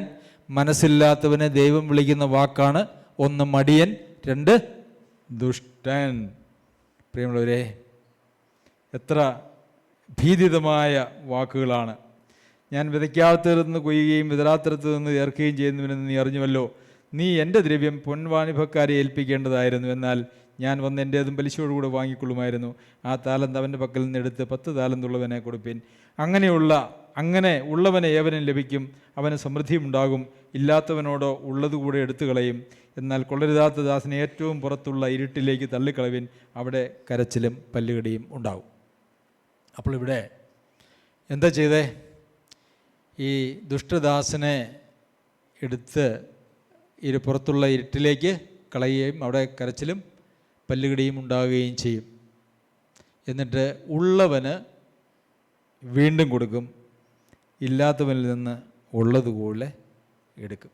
Speaker 1: മനസ്സില്ലാത്തവനെ ദൈവം വിളിക്കുന്ന വാക്കാണ് 1 മടിയൻ, 2 ദുഷ്ടൻ. പ്രിയമുള്ളവരെ, എത്ര ഭീതിതമായ വാക്കുകളാണ്. ഞാൻ വിതയ്ക്കാത്തിടത്ത് നിന്ന് കൊയ്യുകയും വിതറാത്തിടത്ത് നിന്ന് ചേർക്കുകയും ചെയ്യുന്നവനെന്ന് നീ അറിഞ്ഞുവല്ലോ. നീ എൻ്റെ ദ്രവ്യം പൊൻവാണിഭക്കാരെ ഏൽപ്പിക്കേണ്ടതായിരുന്നു. എന്നാൽ ഞാൻ വന്ന് എൻ്റേതും പലിശയോടുകൂടെ വാങ്ങിക്കൊള്ളുമായിരുന്നു. ആ താലന്ത് അവൻ്റെ പക്കൽ നിന്ന് എടുത്ത് 10 താലന്തുള്ളവനെ കൊടുപ്പിൻ. അങ്ങനെ ഉള്ളവനെ ഏവനും ലഭിക്കും, അവന് സമൃദ്ധിയുണ്ടാകും. ഇല്ലാത്തവനോടോ ഉള്ളതുകൂടെ എടുത്തു കളയും. എന്നാൽ കൊള്ളരുതാത്ത ദാസനെ ഏറ്റവും പുറത്തുള്ള ഇരുട്ടിലേക്ക് തള്ളിക്കളവിൻ, അവിടെ കരച്ചിലും പല്ലുകടിയും ഉണ്ടാകും. അപ്പോൾ ഇവിടെ എന്താ ചെയ്തേ? ഈ ദുഷ്ടദാസനെ എടുത്ത് പുറത്തുള്ള ഇരുട്ടിലേക്ക് കളയുകയും അവിടെ കരച്ചിലും പല്ലുകടിയും ഉണ്ടാകുകയും ചെയ്യും. എന്നിട്ട് ഉള്ളവന് വീണ്ടും കൊടുക്കും, ഇല്ലാത്തവനിൽ നിന്ന് ഉള്ളതുപോലെ എടുക്കും.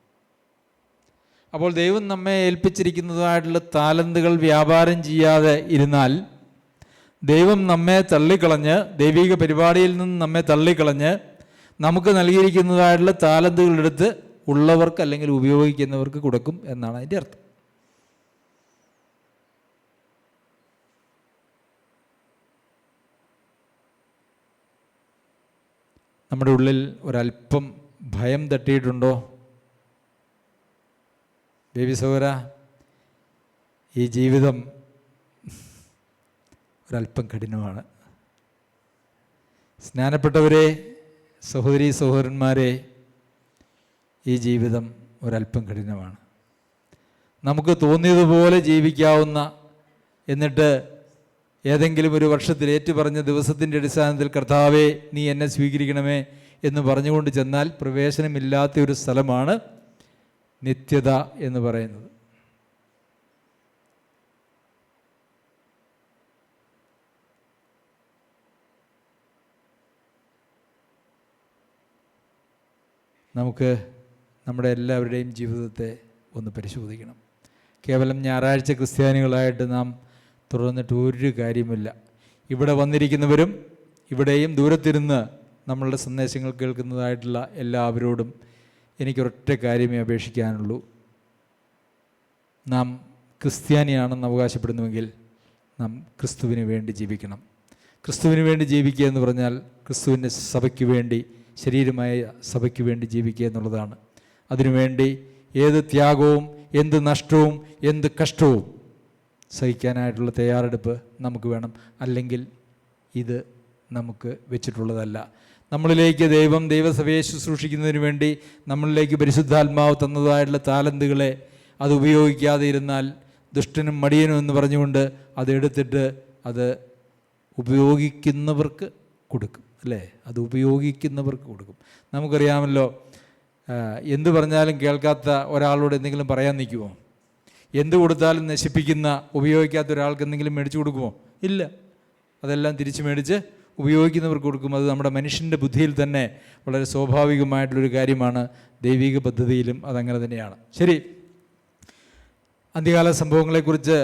Speaker 1: അപ്പോൾ ദൈവം നമ്മെ ഏൽപ്പിച്ചിരിക്കുന്നതായിട്ടുള്ള താലന്തുകൾ വ്യാപാരം ചെയ്യാതെ ഇരുന്നാൽ ദൈവം നമ്മെ തള്ളിക്കളഞ്ഞ്, ദൈവിക പരിപാടിയിൽ നിന്ന് നമ്മെ തള്ളിക്കളഞ്ഞ് നമുക്ക് നൽകിയിരിക്കുന്നതായിട്ടുള്ള താലന്തുകളെടുത്ത് ഉള്ളവർക്ക് അല്ലെങ്കിൽ ഉപയോഗിക്കുന്നവർക്ക് കൊടുക്കും എന്നാണ് അതിൻ്റെ അർത്ഥം. നമ്മുടെ ഉള്ളിൽ ഒരല്പം ഭയം തട്ടിയിട്ടുണ്ടോ? ബേബി സഹോദരാ, ഈ ജീവിതം ഒരല്പം കഠിനമാണ്. സ്നാനപ്പെട്ടവരെ, സഹോദരീ സഹോദരന്മാരെ, ഈ ജീവിതം ഒരല്പം കഠിനമാണ്. നമുക്ക് തോന്നിയതുപോലെ ജീവിക്കാവുന്ന, എന്നിട്ട് ഏതെങ്കിലും ഒരു വർഷത്തിൽ ഏറ്റുപറഞ്ഞ ദിവസത്തിൻ്റെ അടിസ്ഥാനത്തിൽ കർത്താവേ നീ എന്നെ സ്വീകരിക്കണമേ എന്ന് പറഞ്ഞുകൊണ്ട് ചെന്നാൽ പ്രവേശനമില്ലാത്ത ഒരു സ്ഥലമാണ് നിത്യത എന്ന് പറയുന്നത്. നമുക്ക് നമ്മുടെ എല്ലാവരുടെയും ജീവിതത്തെ ഒന്ന് പരിശോധിക്കണം. കേവലം ഞായറാഴ്ച ക്രിസ്ത്യാനികളായിട്ട് നാം തുടർന്നിട്ട് ഒരു കാര്യമില്ല. ഇവിടെ വന്നിരിക്കുന്നവരും ഇവിടെയും ദൂരത്തിരുന്ന് നമ്മളുടെ സന്ദേശങ്ങൾ കേൾക്കുന്നതായിട്ടുള്ള എല്ലാവരോടും എനിക്കൊരൊറ്റ കാര്യമേ അപേക്ഷിക്കാനുള്ളൂ. നാം ക്രിസ്ത്യാനിയാണെന്ന് അവകാശപ്പെടുന്നുവെങ്കിൽ നാം ക്രിസ്തുവിന് വേണ്ടി ജീവിക്കണം. ക്രിസ്തുവിന് വേണ്ടി ജീവിക്കുക എന്ന് പറഞ്ഞാൽ ക്രിസ്തുവിൻ്റെ സഭയ്ക്ക് വേണ്ടി, ശരീരമായ സഭയ്ക്ക് വേണ്ടി ജീവിക്കുക എന്നുള്ളതാണ്. അതിനുവേണ്ടി ഏത് ത്യാഗവും, എന്ത് നഷ്ടവും, എന്ത് കഷ്ടവും സഹിക്കാനായിട്ടുള്ള തയ്യാറെടുപ്പ് നമുക്ക് വേണം. അല്ലെങ്കിൽ ഇത് നമുക്ക് വെച്ചിട്ടുള്ളതല്ല. നമ്മളിലേക്ക് ദൈവസഭയെ ശുശ്രൂഷിക്കുന്നതിന് വേണ്ടി നമ്മളിലേക്ക് പരിശുദ്ധാത്മാവ് തന്നതായിട്ടുള്ള താലന്തുകളെ അത് ഉപയോഗിക്കാതെ ഇരുന്നാൽ ദുഷ്ടനും മടിയനും എന്ന് പറഞ്ഞുകൊണ്ട് അതെടുത്തിട്ട് അത് ഉപയോഗിക്കുന്നവർക്ക് കൊടുക്കും, അല്ലേ? അത് ഉപയോഗിക്കുന്നവർക്ക് കൊടുക്കും. നമുക്കറിയാമല്ലോ, എന്ത് പറഞ്ഞാലും കേൾക്കാത്ത ഒരാളോട് എന്തെങ്കിലും പറയാൻ നിൽക്കുമോ? എന്ത് കൊടുത്താലും നശിപ്പിക്കുന്ന, ഉപയോഗിക്കാത്ത ഒരാൾക്ക് എന്തെങ്കിലും മേടിച്ചു കൊടുക്കുമോ? ഇല്ല. അതെല്ലാം തിരിച്ചു മേടിച്ച് ഉപയോഗിക്കുന്നവർക്ക് കൊടുക്കും. അത് നമ്മുടെ മനുഷ്യൻ്റെ ബുദ്ധിയിൽ തന്നെ വളരെ സ്വാഭാവികമായിട്ടുള്ളൊരു കാര്യമാണ്. ദൈവിക പദ്ധതിയിലും അതങ്ങനെ തന്നെയാണ്. ശരി, അന്ത്യകാല സംഭവങ്ങളെക്കുറിച്ച്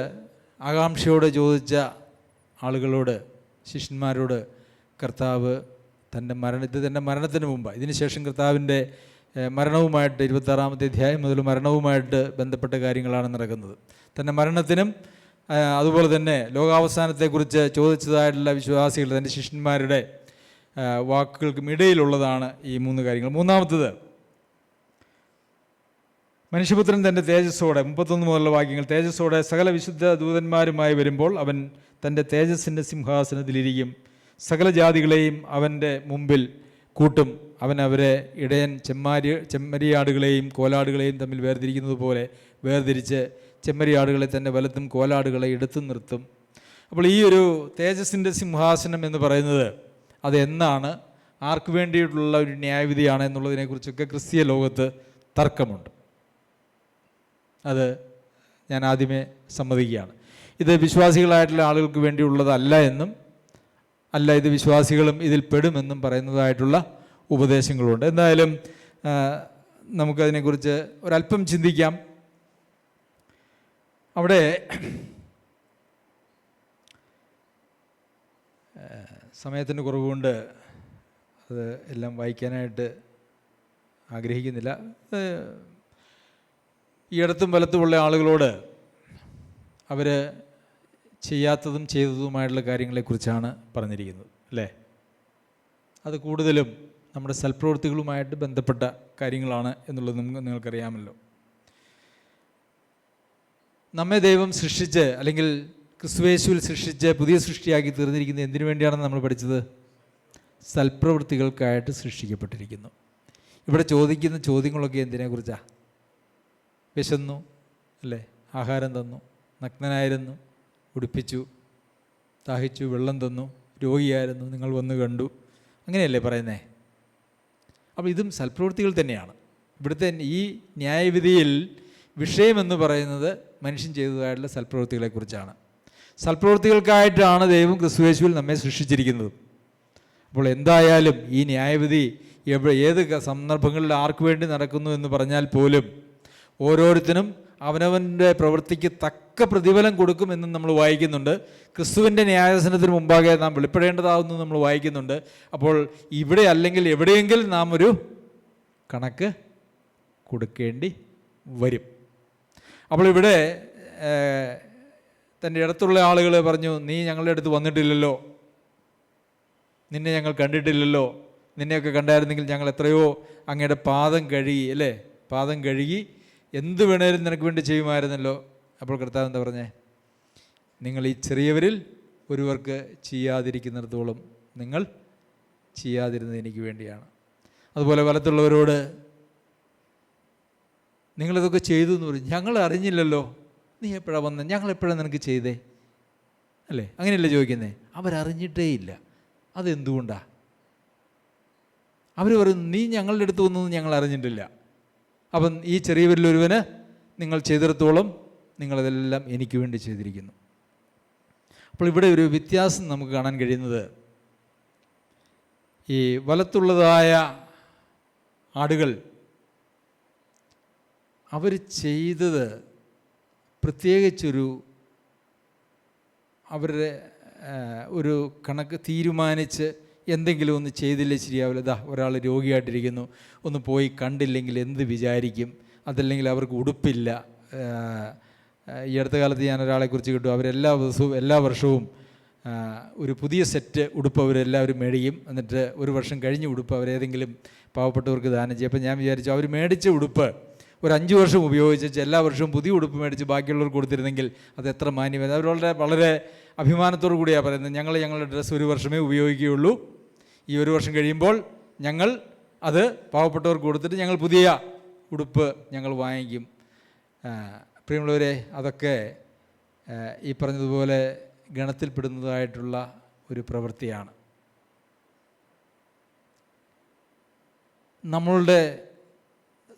Speaker 1: ആകാംക്ഷയോടെ ചോദിച്ച ആളുകളോട്, ശിഷ്യന്മാരോട് കർത്താവ് തൻ്റെ മരണത്തിന് മുമ്പ്, ഇതിനുശേഷം കർത്താവിൻ്റെ മരണവുമായിട്ട് 26-ാമത്തെ അധ്യായം മുതൽ മരണവുമായിട്ട് ബന്ധപ്പെട്ട കാര്യങ്ങളാണ് നടക്കുന്നത്. തൻ്റെ മരണത്തിനും അതുപോലെ തന്നെ ലോകാവസാനത്തെക്കുറിച്ച് ചോദിച്ചതായിട്ടുള്ള വിശ്വാസികൾ, തൻ്റെ ശിഷ്യന്മാരുടെ വാക്കുകൾക്കും ഇടയിലുള്ളതാണ് ഈ 3 കാര്യങ്ങൾ. മൂന്നാമത്തത്, മനുഷ്യപുത്രൻ തൻ്റെ തേജസ്സോടെ, 31 മുതലുള്ള വാക്യങ്ങൾ, തേജസ്സോടെ സകല വിശുദ്ധ ദൂതന്മാരുമായി വരുമ്പോൾ അവൻ തൻ്റെ തേജസ്സിൻ്റെ സിംഹാസനത്തിലിരിക്കും. സകല ജാതികളെയും അവൻ്റെ മുമ്പിൽ കൂട്ടും. അവൻ അവരെ ഇടയൻ ചെമ്മരിയാടുകളെയും കോലാടുകളെയും തമ്മിൽ വേർതിരിക്കുന്നത് പോലെ വേർതിരിച്ച് ചെമ്മരിയാടുകളെ തൻ്റെ വലത്തും കോലാടുകളെ ഇടത്തും നിർത്തും. അപ്പോൾ ഈ ഒരു തേജസ്സിൻ്റെ സിംഹാസനം എന്ന് പറയുന്നത് അത് എന്നാണ്, ആർക്ക് വേണ്ടിയിട്ടുള്ള ഒരു ന്യായവിധിയാണ് എന്നുള്ളതിനെക്കുറിച്ചൊക്കെ ക്രിസ്തീയ ലോകത്ത് തർക്കമുണ്ട്. അത് ഞാൻ ആദ്യമേ സമ്മതിക്കുകയാണ്. ഇത് വിശ്വാസികളായിട്ടുള്ള ആളുകൾക്ക് വേണ്ടിയുള്ളതല്ല എന്നും അല്ല, ഇത് വിശ്വാസികളും ഇതിൽ പെടുമെന്നും പറയുന്നതായിട്ടുള്ള ഉപദേശങ്ങളുണ്ട്. എന്തായാലും നമുക്കതിനെക്കുറിച്ച് ഒരല്പം ചിന്തിക്കാം. അവിടെ സമയത്തിൻ്റെ കുറവുകൊണ്ട് അത് എല്ലാം വായിക്കാനായിട്ട് ആഗ്രഹിക്കുന്നില്ല. ഈ ഇടത്തും വലത്തുമുള്ള ആളുകളോട് അവർ ചെയ്യാത്തതും ചെയ്തതുമായിട്ടുള്ള കാര്യങ്ങളെക്കുറിച്ചാണ് പറഞ്ഞിരിക്കുന്നത്, അല്ലേ? അത് കൂടുതലും നമ്മുടെ സൽപ്രവൃത്തികളുമായിട്ട് ബന്ധപ്പെട്ട കാര്യങ്ങളാണ് എന്നുള്ളത് നിങ്ങൾക്കറിയാമല്ലോ. നമ്മെ ദൈവം സൃഷ്ടിച്ച്, അല്ലെങ്കിൽ ക്രിസ്തുയേശുവിൽ സൃഷ്ടിച്ച് പുതിയ സൃഷ്ടിയാക്കി തീർന്നിരിക്കുന്നത് എന്തിനു വേണ്ടിയാണെന്ന് നമ്മൾ പഠിച്ചത്? സൽപ്രവൃത്തികൾക്കായിട്ട് സൃഷ്ടിക്കപ്പെട്ടിരിക്കുന്നു. ഇവിടെ ചോദിക്കുന്ന ചോദ്യങ്ങളൊക്കെ എന്തിനെക്കുറിച്ചാണ്? വിശന്നു, അല്ലേ? ആഹാരം തന്നു, നഗ്നനായിരുന്നു, ഉടുപ്പിച്ചു, ദാഹിച്ചു, വെള്ളം തന്നു, രോഗിയായിരുന്നു, നിങ്ങൾ വന്ന് കണ്ടു, അങ്ങനെയല്ലേ പറയുന്നേ? അപ്പോൾ ഇതും സൽപ്രവൃത്തികൾ തന്നെയാണ്. ഇവിടുത്തെ ഈ ന്യായവിധിയിൽ വിഷയമെന്ന് പറയുന്നത് മനുഷ്യൻ ചെയ്തതായിട്ടുള്ള സൽപ്രവൃത്തികളെക്കുറിച്ചാണ്. സൽപ്രവൃത്തികൾക്കായിട്ടാണ് ദൈവം ക്രിസ്തുയേശുവിൽ നമ്മെ സൃഷ്ടിച്ചിരിക്കുന്നത്. അപ്പോൾ എന്തായാലും ഈ ന്യായവിധി ഏത് സന്ദർഭങ്ങളിൽ ആർക്ക് വേണ്ടി നടക്കുന്നു എന്ന് പറഞ്ഞാൽ പോലും ഓരോരുത്തരും അവനവൻ്റെ പ്രവൃത്തിക്ക് തക്ക പ്രതിഫലം കൊടുക്കുമെന്നും നമ്മൾ വായിക്കുന്നുണ്ട്. ക്രിസ്തുവിൻ്റെ ന്യായാസനത്തിന് മുമ്പാകെ നാം വെളിപ്പെടേണ്ടതാകുന്നു നമ്മൾ വായിക്കുന്നുണ്ട്. അപ്പോൾ ഇവിടെ അല്ലെങ്കിൽ എവിടെയെങ്കിലും നാം ഒരു കണക്ക് കൊടുക്കേണ്ടി വരും. അപ്പോൾ ഇവിടെ തൻ്റെ അടുത്തുള്ള ആളുകൾ പറഞ്ഞു, നീ ഞങ്ങളുടെ അടുത്ത് വന്നിട്ടില്ലല്ലോ, നിന്നെ ഞങ്ങൾ കണ്ടിട്ടില്ലല്ലോ, നിന്നെയൊക്കെ കണ്ടായിരുന്നെങ്കിൽ ഞങ്ങൾ എത്രയോ അങ്ങയുടെ പാദം കഴുകി, അല്ലേ? പാദം കഴുകി എന്ത് വേണേലും നിനക്ക് വേണ്ടി ചെയ്യുമായിരുന്നല്ലോ. അപ്പോൾ കർത്താവ് എന്താ പറഞ്ഞേ? നിങ്ങൾ ഈ ചെറിയവരിൽ ഒരുവർക്ക് ചെയ്യാതിരിക്കുന്നിടത്തോളം നിങ്ങൾ ചെയ്യാതിരുന്നത് എനിക്ക് വേണ്ടിയാണ്. അതുപോലെ വലത്തുള്ളവരോട് നിങ്ങളിതൊക്കെ ചെയ്തു എന്ന് പറയും. ഞങ്ങൾ അറിഞ്ഞില്ലല്ലോ, നീ എപ്പോഴാണ് വന്നത്, ഞങ്ങളെപ്പോഴാണ് നിനക്ക് ചെയ്തേ, അല്ലേ? അങ്ങനെയല്ലേ ചോദിക്കുന്നേ? അവരറിഞ്ഞിട്ടേ ഇല്ല. അതെന്തുകൊണ്ടാണ്? അവർ പറയുന്നു, നീ ഞങ്ങളുടെ അടുത്ത് വന്നൊന്നും ഞങ്ങൾ അറിഞ്ഞിട്ടില്ല. അപ്പം ഈ ചെറിയവരിലൊരുവന് നിങ്ങൾ ചെയ്തിടത്തോളം നിങ്ങളതെല്ലാം എനിക്ക് വേണ്ടി ചെയ്തിരിക്കുന്നു. അപ്പോൾ ഇവിടെ ഒരു വ്യത്യാസം നമുക്ക് കാണാൻ കഴിയുന്നത്, ഈ വലത്തുള്ളതായ ആടുകൾ അവർ ചെയ്തത് പ്രത്യേകിച്ചൊരു അവരുടെ ഒരു കണക്ക് തീരുമാനിച്ച് എന്തെങ്കിലും ഒന്ന് ചെയ്തില്ലേ ശരിയാവില്ല. ദാ ഒരാൾ രോഗിയായിട്ടിരിക്കുന്നു, ഒന്ന് പോയി കണ്ടില്ലെങ്കിൽ എന്ത് വിചാരിക്കും, അതല്ലെങ്കിൽ അവർക്ക് ഉടുപ്പില്ല. ഈ അടുത്ത കാലത്ത് ഞാൻ ഒരാളെക്കുറിച്ച് കേട്ടു, അവരെല്ലാ വർഷവും ഒരു പുതിയ സെറ്റ് ഉടുപ്പ് അവരെല്ലാവരും മേടിക്കും. എന്നിട്ട് ഒരു വർഷം കഴിഞ്ഞ് ഉടുപ്പ് അവരേതെങ്കിലും പാവപ്പെട്ടവർക്ക് ദാനം ചെയ്യും. അപ്പോൾ ഞാൻ വിചാരിച്ചു, അവർ മേടിച്ച ഉടുപ്പ് ഒരു 5 വർഷം ഉപയോഗിച്ച് എല്ലാ വർഷവും പുതിയ ഉടുപ്പ് മേടിച്ച് ബാക്കിയുള്ളവർക്ക് കൊടുത്തിരുന്നെങ്കിൽ അത് എത്ര മാന്യമായിരുന്നു. അവർ വളരെ അഭിമാനത്തോടു കൂടിയാണ് പറയുന്നത്, ഞങ്ങളുടെ ഡ്രസ്സ് ഒരു വർഷമേ ഉപയോഗിക്കുകയുള്ളൂ, ഈ ഒരു വർഷം കഴിയുമ്പോൾ ഞങ്ങൾ അത് പാവപ്പെട്ടവർക്ക് കൊടുത്തിട്ട് ഞങ്ങൾ പുതിയ ഉടുപ്പ് ഞങ്ങൾ വാങ്ങിക്കും. പ്രിയമുള്ളവരെ, അതൊക്കെ ഈ പറഞ്ഞതുപോലെ ഗണത്തിൽപ്പെടുന്നതായിട്ടുള്ള ഒരു പ്രവൃത്തിയാണ്. നമ്മളുടെ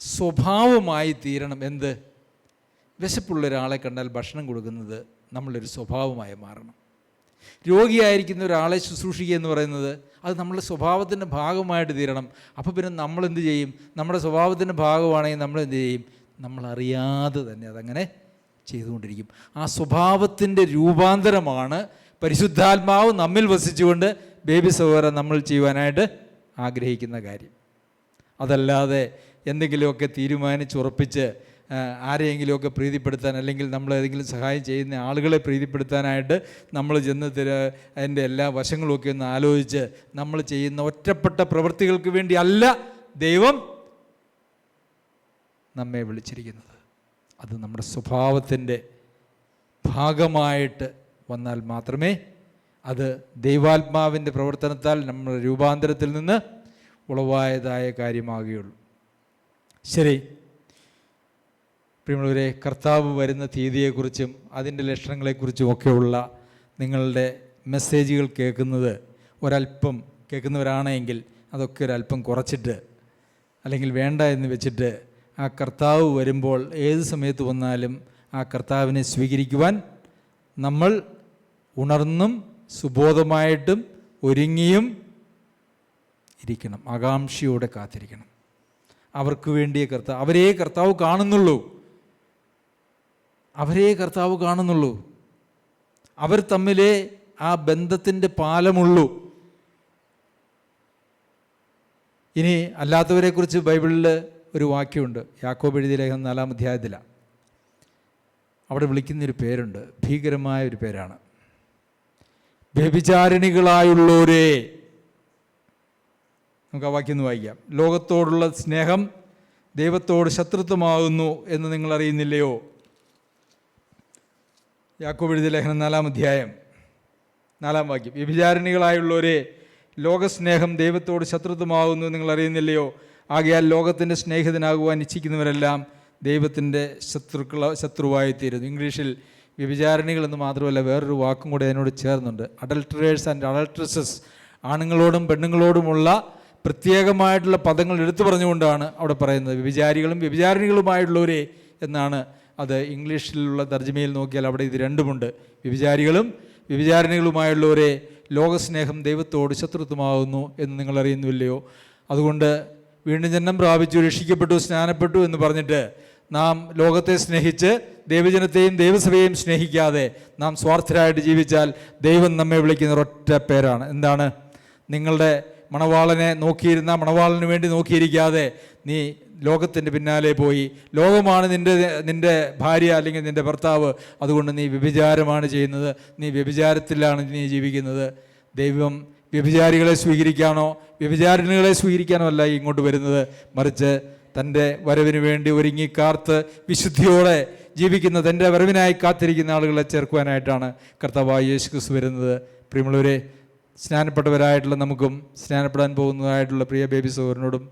Speaker 1: സ്വഭാവമായി തീരണം എന്ത്? വിശപ്പുള്ള ഒരാളെ കണ്ടാൽ ഭക്ഷണം കൊടുക്കുന്നത് നമ്മളൊരു സ്വഭാവമായി മാറണം. രോഗിയായിരിക്കുന്ന ഒരാളെ ശുശ്രൂഷിക്കുക എന്ന് പറയുന്നത് അത് നമ്മളുടെ സ്വഭാവത്തിൻ്റെ ഭാഗമായിട്ട് തീരണം. അപ്പോൾ പിന്നെ നമ്മളെന്ത് ചെയ്യും? നമ്മുടെ സ്വഭാവത്തിൻ്റെ ഭാഗമാണെങ്കിൽ നമ്മളെന്ത് ചെയ്യും? നമ്മളറിയാതെ തന്നെ അതങ്ങനെ ചെയ്തുകൊണ്ടിരിക്കും. ആ സ്വഭാവത്തിൻ്റെ രൂപാന്തരമാണ് പരിശുദ്ധാത്മാവ് നമ്മിൽ വസിച്ചുകൊണ്ട് ബേബി സഹോദരൻ നമ്മൾ ചെയ്യുവാനായിട്ട് ആഗ്രഹിക്കുന്ന കാര്യം. അതല്ലാതെ എന്തെങ്കിലുമൊക്കെ തീരുമാനിച്ചുറപ്പിച്ച് ആരെയെങ്കിലുമൊക്കെ പ്രീതിപ്പെടുത്താൻ, അല്ലെങ്കിൽ നമ്മൾ ഏതെങ്കിലും സഹായം ചെയ്യുന്ന ആളുകളെ പ്രീതിപ്പെടുത്താനായിട്ട് നമ്മൾ ചെന്ന് അതിൻ്റെ എല്ലാ വശങ്ങളുമൊക്കെ ഒന്ന് ആലോചിച്ച് നമ്മൾ ചെയ്യുന്ന ഒറ്റപ്പെട്ട പ്രവൃത്തികൾക്ക് വേണ്ടി അല്ല ദൈവം നമ്മെ വിളിച്ചിരിക്കുന്നത്. അത് നമ്മുടെ സ്വഭാവത്തിൻ്റെ ഭാഗമായിട്ട് വന്നാൽ മാത്രമേ അത് ദൈവാത്മാവിൻ്റെ പ്രവർത്തനത്താൽ നമ്മുടെ രൂപാന്തരത്തിൽ നിന്ന് ഉളവായതായ കാര്യമാകുകയുള്ളൂ. ശരി, പ്രിയമുള്ളവരെ, കർത്താവ് വരുന്ന തീയതിയെക്കുറിച്ചും അതിൻ്റെ ലക്ഷണങ്ങളെക്കുറിച്ചും ഒക്കെയുള്ള നിങ്ങളുടെ മെസ്സേജുകൾ ഒരല്പം കേൾക്കുന്നവരാണെങ്കിൽ അതൊക്കെ ഒരല്പം കുറച്ചിട്ട്, അല്ലെങ്കിൽ വേണ്ട എന്ന് വെച്ചിട്ട്, ആ കർത്താവ് വരുമ്പോൾ ഏത് സമയത്ത് വന്നാലും ആ കർത്താവിനെ സ്വീകരിക്കുവാൻ നമ്മൾ ഉണർന്നും സുബോധമായിട്ടും ഒരുങ്ങിയും ഇരിക്കണം. ആകാംക്ഷയോടെ കാത്തിരിക്കണം. അവർക്ക് വേണ്ടിയ അവരേ കർത്താവ് കാണുന്നുള്ളൂ. അവർ തമ്മിലേ ആ ബന്ധത്തിൻ്റെ പാലമുള്ളൂ. ഇനി അല്ലാത്തവരെക്കുറിച്ച് ബൈബിളിൽ ഒരു വാക്യമുണ്ട്, യാക്കോബ് എഴുതിയ ലേഖനം 4-ാം അധ്യായത്തിലാണ്. അവിടെ വിളിക്കുന്നൊരു പേരുണ്ട്, ഭീകരമായ ഒരു പേരാണ്, വ്യഭിചാരിണികളായുള്ളവരെ. നമുക്ക് ആ വാക്യം ഒന്ന് വായിക്കാം. ലോകത്തോടുള്ള സ്നേഹം ദൈവത്തോട് ശത്രുത്വമാകുന്നു എന്ന് നിങ്ങൾ അറിയുന്നില്ലയോ? യാക്കോബ് എഴുതിയ ലേഖനം 4-ാം അധ്യായം 4-ാം വാക്യം. വ്യഭിചാരിണികളായുള്ളവരെ, ലോകസ്നേഹം ദൈവത്തോട് ശത്രുത്വമാകുന്നു നിങ്ങൾ അറിയുന്നില്ലയോ? ആകയാൽ ലോകത്തിൻ്റെ സ്നേഹിതനാകുവാൻ ഇച്ഛിക്കുന്നവരെല്ലാം ദൈവത്തിൻ്റെ ശത്രുവായിത്തീരുന്നു. ഇംഗ്ലീഷിൽ വ്യഭിചാരിണികൾ എന്ന് മാത്രമല്ല വേറൊരു വാക്കും കൂടി അതിനോട് ചേർന്നുണ്ട്, അഡൾട്ടറേഴ്സ് ആൻഡ് അഡൾട്രസസ്. ആണുങ്ങളോടും പെണ്ണുങ്ങളോടുമുള്ള പ്രത്യേകമായിട്ടുള്ള പദങ്ങൾ എടുത്തു പറഞ്ഞുകൊണ്ടാണ് അവിടെ പറയുന്നത്. വ്യഭിചാരികളും വ്യഭിചാരിണികളുമായുള്ളവരെ എന്നാണ് അത് ഇംഗ്ലീഷിലുള്ള തർജ്ജമയിൽ നോക്കിയാൽ അവിടെ ഇത് രണ്ടുമുണ്ട്. വ്യഭിചാരികളും വ്യഭിചാരിണികളുമായുള്ളവരെ, ലോകസ്നേഹം ദൈവത്തോട് ശത്രുത്വമാകുന്നു എന്ന് നിങ്ങൾ അറിയുന്നില്ലയോ? അതുകൊണ്ട് വീണ്ടും ജന്മം പ്രാപിച്ചു, രക്ഷിക്കപ്പെട്ടു, സ്നാനപ്പെട്ടു എന്ന് പറഞ്ഞിട്ട് നാം ലോകത്തെ സ്നേഹിച്ച് ദൈവജനത്തെയും ദൈവസഭയെയും സ്നേഹിക്കാതെ നാം സ്വാർത്ഥരായിട്ട് ജീവിച്ചാൽ ദൈവം നമ്മെ വിളിക്കുന്ന ഒരൊറ്റ പേരാണ്. എന്താണ്? നിങ്ങളുടെ മണവാളനെ മണവാളന് വേണ്ടി നോക്കിയിരിക്കാതെ നീ ലോകത്തിൻ്റെ പിന്നാലെ പോയി, ലോകമാണ് നിൻ്റെ ഭാര്യ അല്ലെങ്കിൽ നിൻ്റെ ഭർത്താവ്, അതുകൊണ്ട് നീ വ്യഭിചാരമാണ് ചെയ്യുന്നത്, നീ വ്യഭിചാരത്തിലാണ് നീ ജീവിക്കുന്നത്. ദൈവം വ്യഭിചാരികളെ സ്വീകരിക്കാനോ വ്യഭിചാരിണികളെ സ്വീകരിക്കാനോ അല്ല ഇങ്ങോട്ട് വരുന്നത്, മറിച്ച് തൻ്റെ വരവിന് വേണ്ടി ഒരുങ്ങി കാത്ത് വിശുദ്ധിയോടെ ജീവിക്കുന്ന, തൻ്റെ വരവിനായി കാത്തിരിക്കുന്ന ആളുകളെ ചേർക്കുവാനായിട്ടാണ് കർത്താവായ യേശു ക്രിസ്തു വരുന്നത്. പ്രിയമുള്ളവരെ, സ്നാനപ്പെട്ടവരായിട്ടുള്ള നമുക്കും സ്നാനപ്പെടാൻ പോകുന്നതായിട്ടുള്ള പ്രിയ ബേബി സഹോദരനോടും